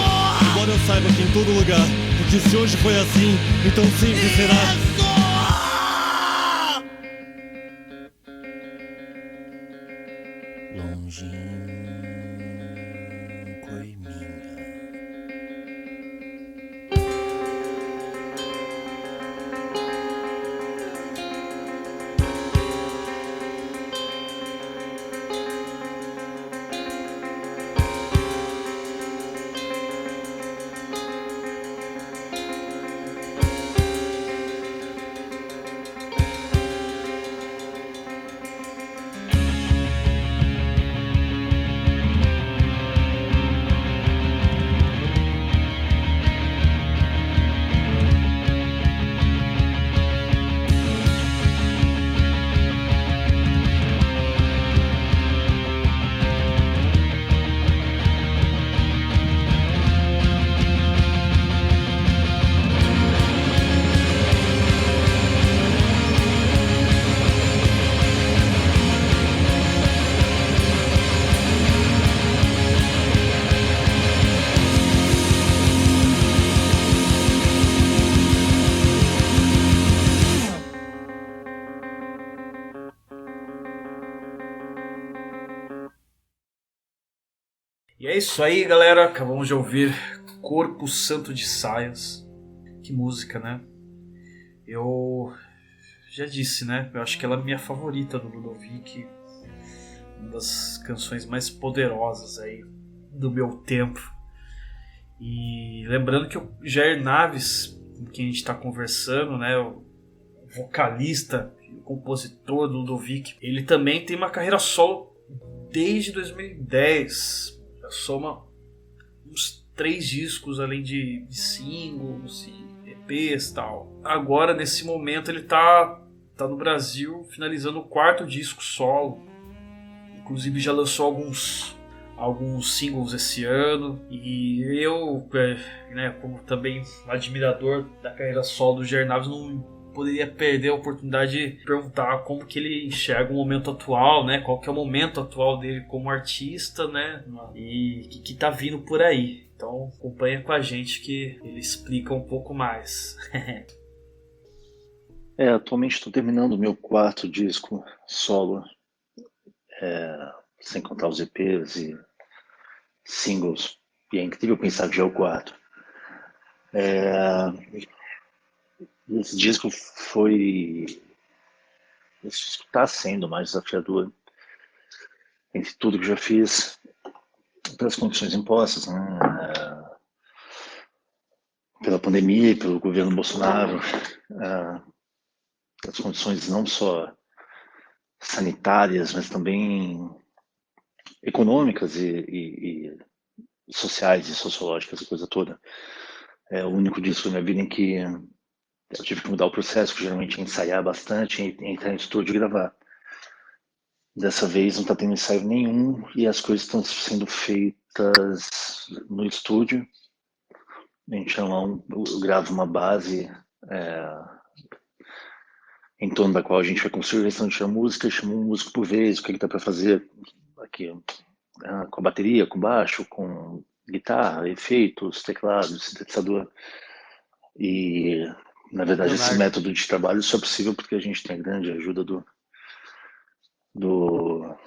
Embora eu saiba que em todo lugar, porque se hoje foi assim, então sempre será. longínqua e minha. E é isso aí, galera. Acabamos de ouvir Corpo Santo de Saias. Que música, né? Eu já disse, né? Eu acho que ela é a minha favorita do Ludovic. Uma das canções mais poderosas aí do meu tempo. E lembrando que o Jair Naves, com quem a gente está conversando, né? O vocalista, o compositor do Ludovic, ele também tem uma carreira solo desde 2010. Já soma uns 3 discos, além de singles e EPs e tal. Agora, nesse momento, ele tá no Brasil finalizando o 4º disco solo. Inclusive já lançou alguns singles esse ano. E eu, né, como também admirador da carreira solo do Jair Naves, não poderia perder a oportunidade de perguntar como que ele enxerga o momento atual, né? Qual que é o momento atual dele como artista, né? E o que tá vindo por aí. Então acompanha com a gente que ele explica um pouco mais. Atualmente estou terminando o meu 4º disco solo, sem contar os EPs e singles. E é incrível pensar que já é o 4º. Esse disco está sendo mais desafiador entre tudo que já fiz, pelas condições impostas, né? Pela pandemia, pelo governo Bolsonaro, as condições não só sanitárias, mas também econômicas e sociais e sociológicas, a coisa toda. É o único disco da minha vida em que eu tive que mudar o processo, que geralmente é ensaiar bastante, entrar em estúdio e gravar. Dessa vez não está tendo ensaio nenhum e as coisas estão sendo feitas no estúdio. A gente eu gravo uma base em torno da qual a gente vai construir a restante da música, chama um músico por vez, o que dá para fazer aqui com a bateria, com baixo, com guitarra, efeitos, teclado, sintetizador. E, na verdade, esse método de trabalho só é possível porque a gente tem a grande ajuda do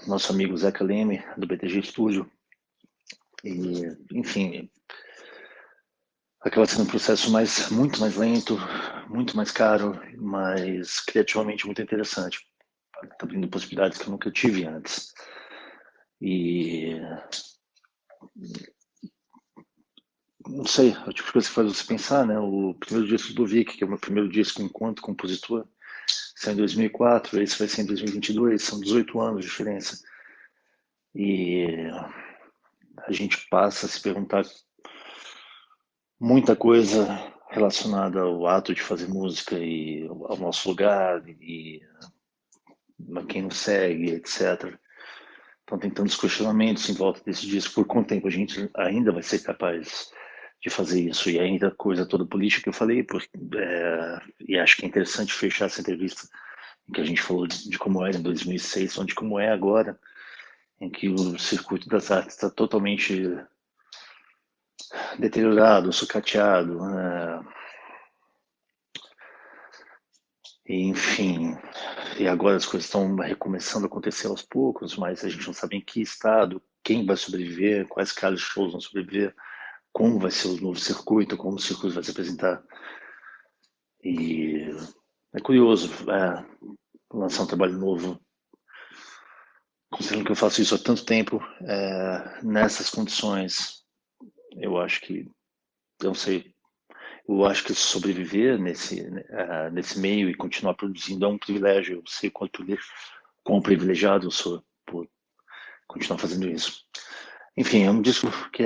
nosso amigo Zeca Leme, do BTG Studio. E, enfim, acaba sendo um processo muito mais lento, muito mais caro, mas criativamente muito interessante. Está abrindo possibilidades que eu nunca tive antes. E não sei, é o tipo de coisa que faz você pensar, né? O primeiro disco do Vic, que é o meu primeiro disco enquanto compositor, saiu em 2004, esse vai ser em 2022, são 18 anos de diferença. E a gente passa a se perguntar muita coisa relacionada ao ato de fazer música e ao nosso lugar e a quem nos segue, etc. Estão tentando os questionamentos em volta desse disco. Por quanto tempo a gente ainda vai ser capaz de fazer isso? E ainda a coisa toda política que eu falei, e acho que é interessante fechar essa entrevista em que a gente falou de como era em 2006, onde como é agora, em que o circuito das artes está totalmente deteriorado, sucateado, enfim, e agora as coisas estão recomeçando a acontecer aos poucos, mas a gente não sabe em que estado, quem vai sobreviver, quais caras de shows vão sobreviver, como vai ser o novo circuito, como o circuito vai se apresentar. E é curioso lançar um trabalho novo, considerando que eu faço isso há tanto tempo, nessas condições. Eu acho que, não sei, eu acho que sobreviver nesse meio e continuar produzindo é um privilégio. Eu sei quão privilegiado eu sou por continuar fazendo isso. Enfim, é um disco que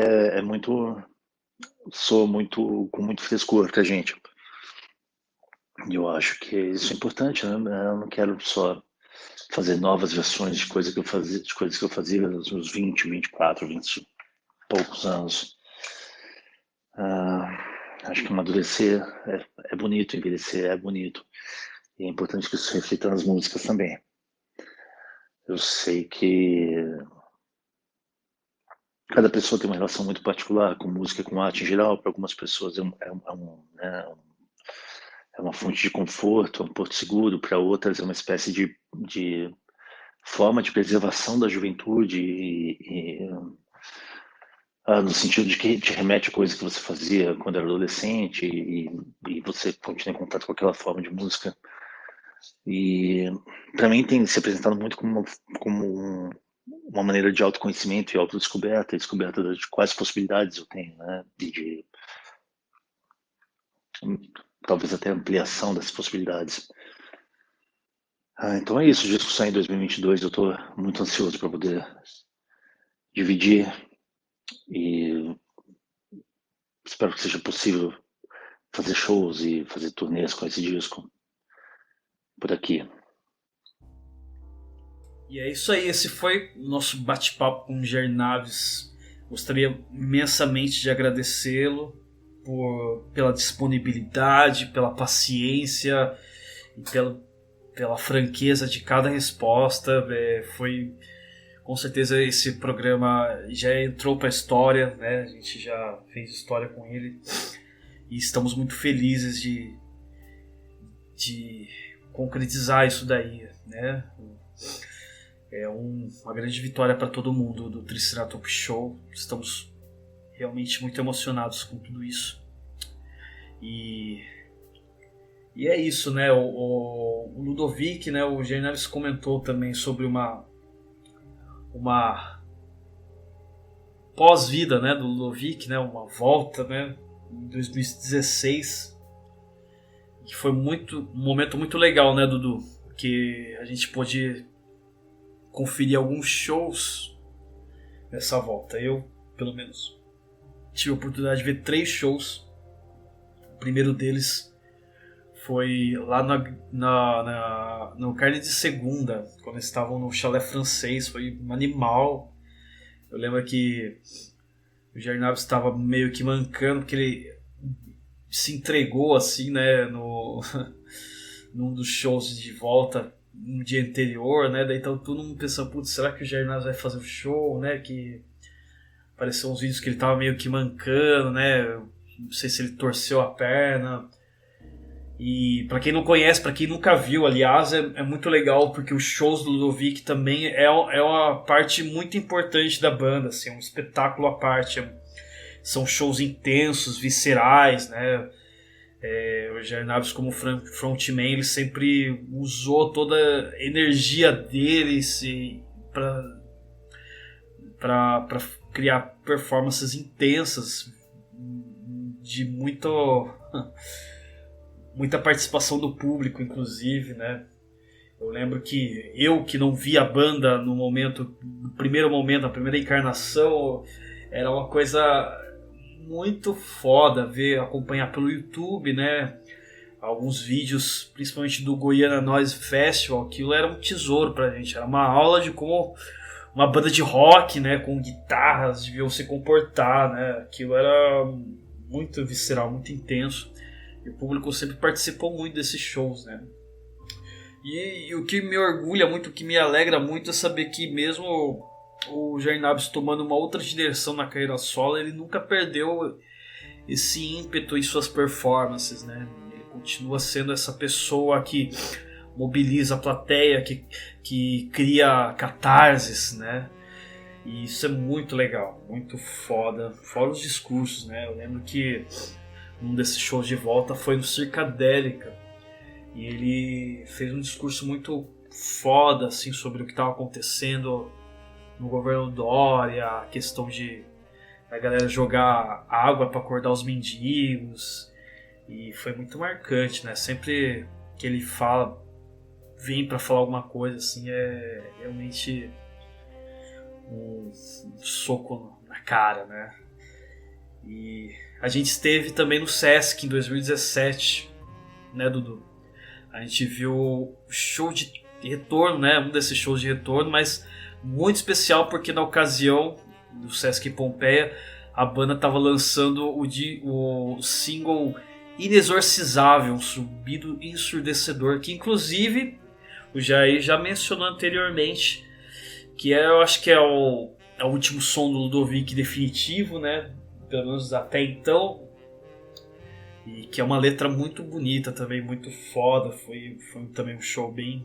com muito frescor pra gente. E eu acho que isso é importante, né? Eu não quero só fazer novas versões de coisas que eu fazia nos meus 20, 24, 20 e poucos anos. Acho que amadurecer é bonito, envelhecer é bonito. E é importante que isso se reflita nas músicas também. Eu sei que cada pessoa tem uma relação muito particular com música, com arte em geral. Para algumas pessoas é uma fonte de conforto, é um porto seguro. Para outras é uma espécie de forma de preservação da juventude e no sentido de que te remete a coisas que você fazia quando era adolescente e você continua em contato com aquela forma de música. E para mim tem se apresentado muito uma maneira de autoconhecimento e autodescoberta, e descoberta de quais possibilidades eu tenho, né? E de talvez até ampliação dessas possibilidades. Então é isso, o disco sai em 2022, eu estou muito ansioso para poder dividir e espero que seja possível fazer shows e fazer turnês com esse disco por aqui. E é isso aí, esse foi o nosso bate-papo com o Jair Naves. Gostaria imensamente de agradecê-lo pela disponibilidade, pela paciência e pela franqueza de cada resposta. Foi, com certeza, esse programa já entrou para a história, né? A gente já fez história com ele e estamos muito felizes de concretizar isso daí, né? É uma grande vitória para todo mundo do Triceratops Show. Estamos realmente muito emocionados com tudo isso. E é isso, né? O Ludovic, né? O Jair Naves comentou também sobre uma pós-vida, né? Do Ludovic, né? Uma volta, né? Em 2016, que foi um momento muito legal, né, Dudu? Que a gente pôde conferir alguns shows nessa volta. Eu, pelo menos, tive a oportunidade de ver 3 shows. O primeiro deles foi lá no Carne de Segunda, quando eles estavam no Chalé Francês. Foi um animal. Eu lembro que o Jair Naves estava meio que mancando, porque ele se entregou assim, né, num dos shows de volta no dia anterior, né? Daí então todo mundo pensando, putz, será que o Jair Naves vai fazer o show, né? Que apareceu uns vídeos que ele tava meio que mancando, né? Não sei se ele torceu a perna. E pra quem não conhece, pra quem nunca viu, aliás, é muito legal, porque os shows do Ludovic também é uma parte muito importante da banda, assim, é um espetáculo à parte. São shows intensos, viscerais, né? O Jair Naves, como frontman, ele sempre usou toda a energia dele para criar performances intensas, de muita participação do público, inclusive, né? Eu lembro que eu, que não vi a banda no primeiro momento, na primeira encarnação, era uma coisa muito foda acompanhar pelo YouTube, né? Alguns vídeos, principalmente do Goiânia Noise Festival. Aquilo era um tesouro pra gente, era uma aula de como uma banda de rock, né, com guitarras deviam se comportar, né? Aquilo era muito visceral, muito intenso, e o público sempre participou muito desses shows, né? E o que me orgulha muito, o que me alegra muito é saber que mesmo o Jair Naves tomando uma outra direção na carreira solo, ele nunca perdeu esse ímpeto em suas performances, né? Ele continua sendo essa pessoa que mobiliza a plateia, que cria catarses, né? E isso é muito legal, muito foda. Fora os discursos, né? Eu lembro que um desses shows de volta foi no Circadélica, e ele fez um discurso muito foda, assim, sobre o que estava acontecendo no governo Dória, a questão de a galera jogar água para acordar os mendigos, e foi muito marcante, né? Sempre que ele vem para falar alguma coisa, assim, é realmente um soco na cara, né? E a gente esteve também no Sesc em 2017, né, Dudu? A gente viu o show de retorno, né? Um desses shows de retorno, mas muito especial porque na ocasião do Sesc Pompeia a banda estava lançando o single Inexorcizável, um subido ensurdecedor, que inclusive o Jair já mencionou anteriormente, que eu acho que é o último som do Ludovic definitivo, né? Pelo menos até então, e que é uma letra muito bonita também, muito foda. Foi também um show bem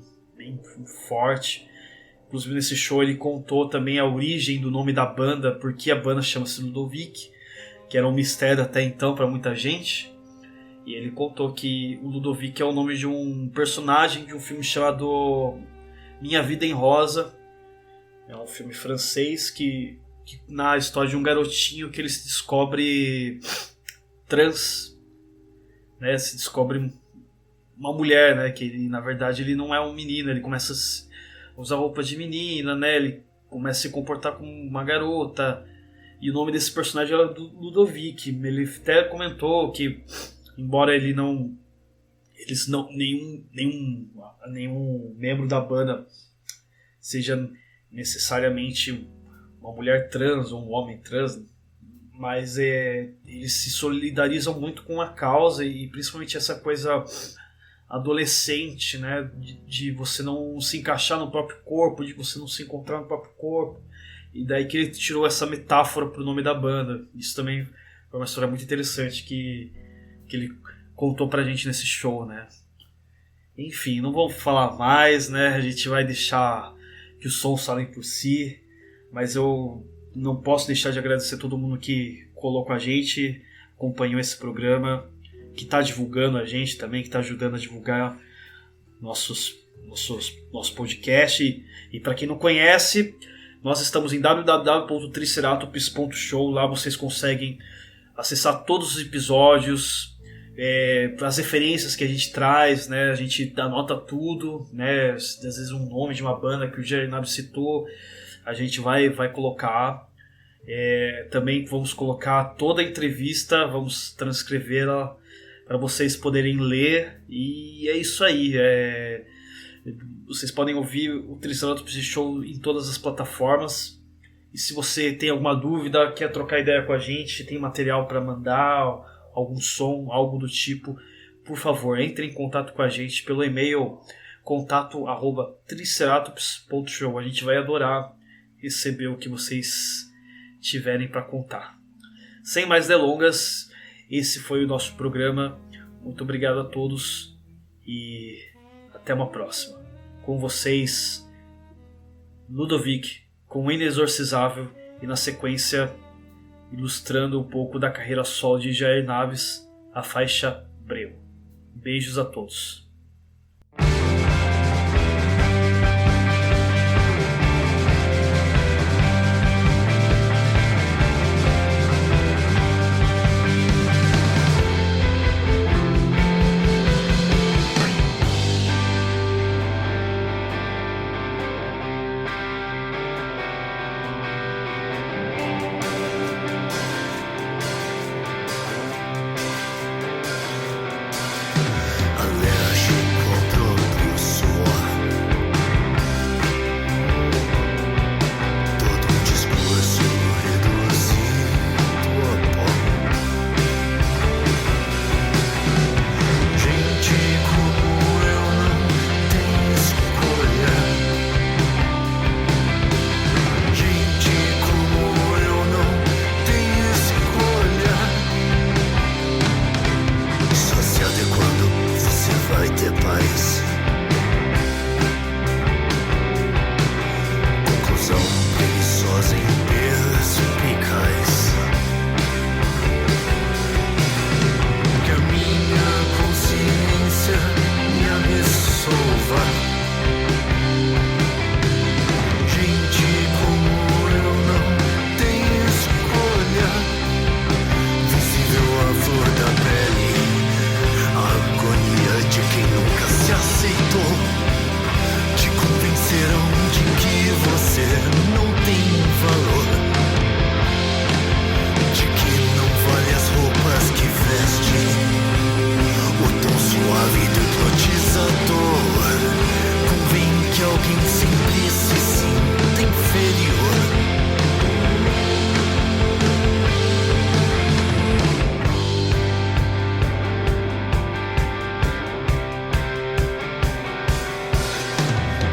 forte. Inclusive nesse show ele contou também a origem do nome da banda, porque a banda chama-se Ludovic, que era um mistério até então para muita gente. E ele contou que o Ludovic é o nome de um personagem de um filme chamado Minha Vida em Rosa. É um filme francês que na história de um garotinho que ele se descobre trans, né? Se descobre uma mulher, né? Que ele, na verdade ele não é um menino, ele começa a usar roupa de menina, né? Ele começa a se comportar como uma garota. E o nome desse personagem era Ludovic. Ele até comentou que, embora nenhum membro da banda seja necessariamente uma mulher trans ou um homem trans, mas eles se solidarizam muito com a causa, e principalmente essa coisa adolescente, né, de você não se encaixar no próprio corpo, de você não se encontrar no próprio corpo, e daí que ele tirou essa metáfora pro nome da banda. Isso também foi uma história muito interessante que ele contou pra gente nesse show, né. Enfim, não vou falar mais, né, a gente vai deixar que os sons falem por si, mas eu não posso deixar de agradecer a todo mundo que colou com a gente, acompanhou esse programa, que está divulgando a gente também, que está ajudando a divulgar nosso podcast. E para quem não conhece, nós estamos em www.triceratops.show. Lá vocês conseguem acessar todos os episódios, as referências que a gente traz, né? A gente anota tudo, né? Às vezes um nome de uma banda que o Jerry Naves citou, a gente vai colocar. Também vamos colocar toda a entrevista, vamos transcrevê-la para vocês poderem ler. E é isso aí. Vocês podem ouvir o Triceratops Show em todas as plataformas. E se você tem alguma dúvida, quer trocar ideia com a gente, tem material para mandar, algum som, algo do tipo, por favor, entre em contato com a gente pelo e-mail contato@triceratops.show. A gente vai adorar receber o que vocês tiverem para contar. Sem mais delongas, esse foi o nosso programa. Muito obrigado a todos e até uma próxima. Com vocês, Ludovic, com o Inexorcizável, e na sequência, ilustrando um pouco da carreira solo de Jair Naves, a faixa Breu. Beijos a todos.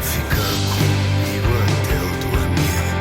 Fica comigo até eu dormir.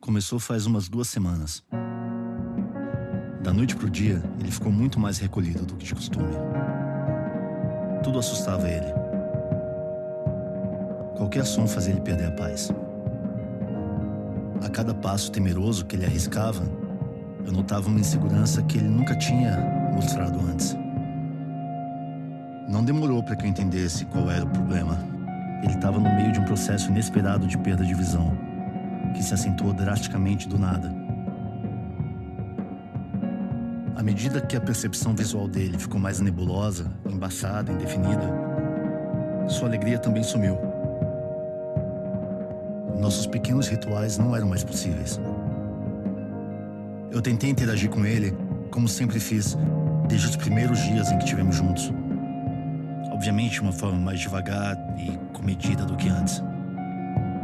começou faz umas 2 semanas. Da noite pro dia, ele ficou muito mais recolhido do que de costume. Tudo assustava ele. Qualquer som fazia ele perder a paz. A cada passo temeroso que ele arriscava, eu notava uma insegurança que ele nunca tinha mostrado antes. Não demorou para que eu entendesse qual era o problema. Ele estava no meio de um processo inesperado de perda de visão, que se acentuou drasticamente do nada. À medida que a percepção visual dele ficou mais nebulosa, embaçada, indefinida, sua alegria também sumiu. Nossos pequenos rituais não eram mais possíveis. Eu tentei interagir com ele, como sempre fiz, desde os primeiros dias em que estivemos juntos. Obviamente de uma forma mais devagar e comedida do que antes.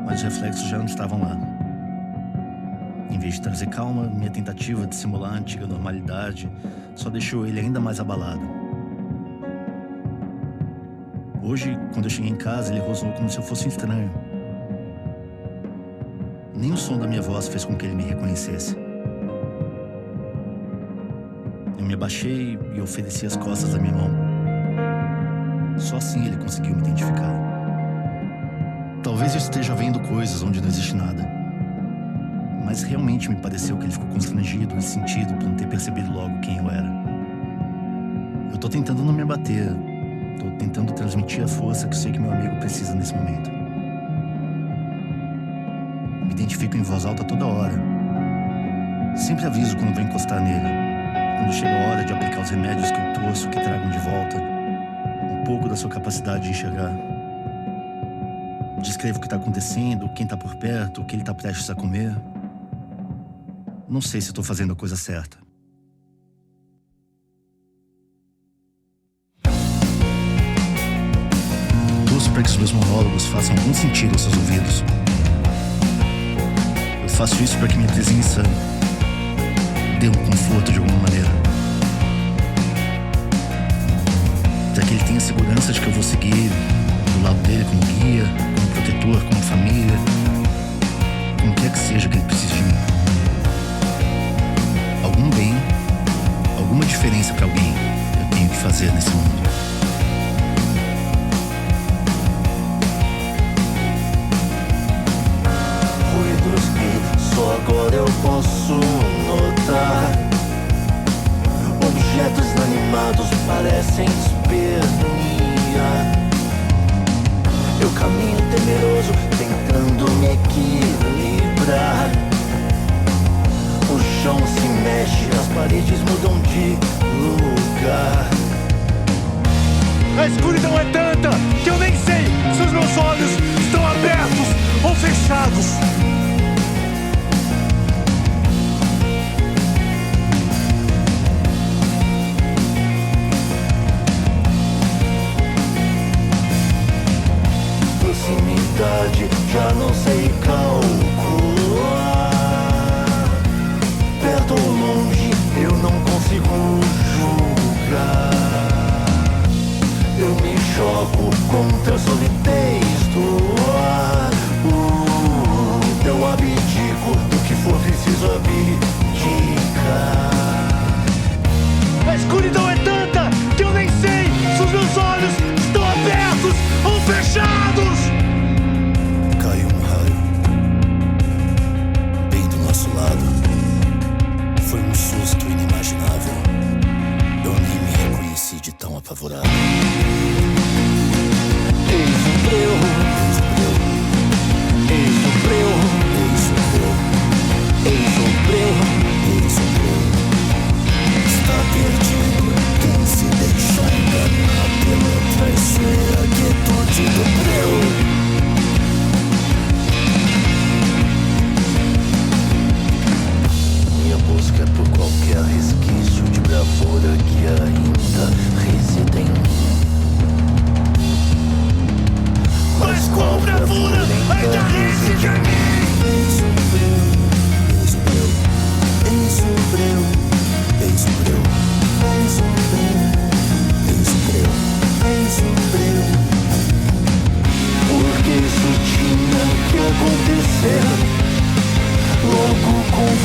Mas os reflexos já não estavam lá. Em vez de trazer calma, minha tentativa de simular a antiga normalidade só deixou ele ainda mais abalado. Hoje, quando eu cheguei em casa, ele rosnou como se eu fosse um estranho. Nem o som da minha voz fez com que ele me reconhecesse. Eu me abaixei e ofereci as costas da minha mão. Só assim ele conseguiu me identificar. Talvez eu esteja vendo coisas onde não existe nada. Mas realmente me pareceu que ele ficou constrangido e sentido por não ter percebido logo quem eu era. Eu tô tentando não me abater. Tô tentando transmitir a força que eu sei que meu amigo precisa nesse momento. Me identifico em voz alta toda hora. Sempre aviso quando vou encostar nele. Quando chega a hora de aplicar os remédios que eu torço que tragam de volta um pouco da sua capacidade de enxergar. Descrevo o que está acontecendo, quem está por perto, o que ele está prestes a comer. Não sei se estou fazendo a coisa certa. Torço para que os meus monólogos façam algum sentido aos seus ouvidos. Eu faço isso para que minha presença dê um conforto de alguma maneira. Para que ele tenha segurança de que eu vou seguir do lado dele como guia, como protetor, como família, como quer que seja que ele precise de mim. Algum bem, alguma diferença para alguém eu tenho que fazer nesse mundo. Ruídos que só agora eu posso notar. Objetos inanimados parecem espernear. Eu caminho temeroso, tentando me equilibrar. O chão se mexe, as paredes mudam de lugar. A escuridão é tanta que eu nem sei se os meus olhos estão abertos ou fechados. Proximidade já não sei calcular. Perto ou longe eu não consigo julgar. Eu me choco contra a solidez do ar. Eu abdico do que for preciso abdicar. A escuridão é tanta que eu nem sei se os meus olhos estão abertos ou fechados. Caiu um raio bem do nosso lado. Foi um susto inimaginável. Eu nem me reconheci de tão apavorado. Eis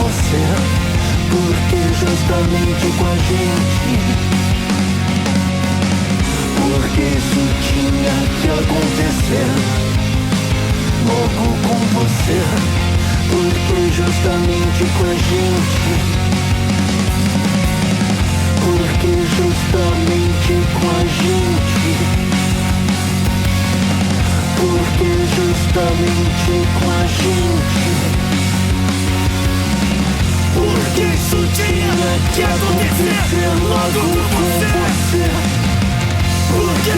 você. Porque justamente com a gente. Porque isso tinha que acontecer logo com você. Porque justamente com a gente. Porque justamente com a gente. Porque justamente com a gente. Porque isso tinha que acontecer logo com você. Porque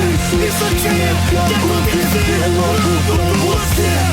isso tinha que acontecer logo com você.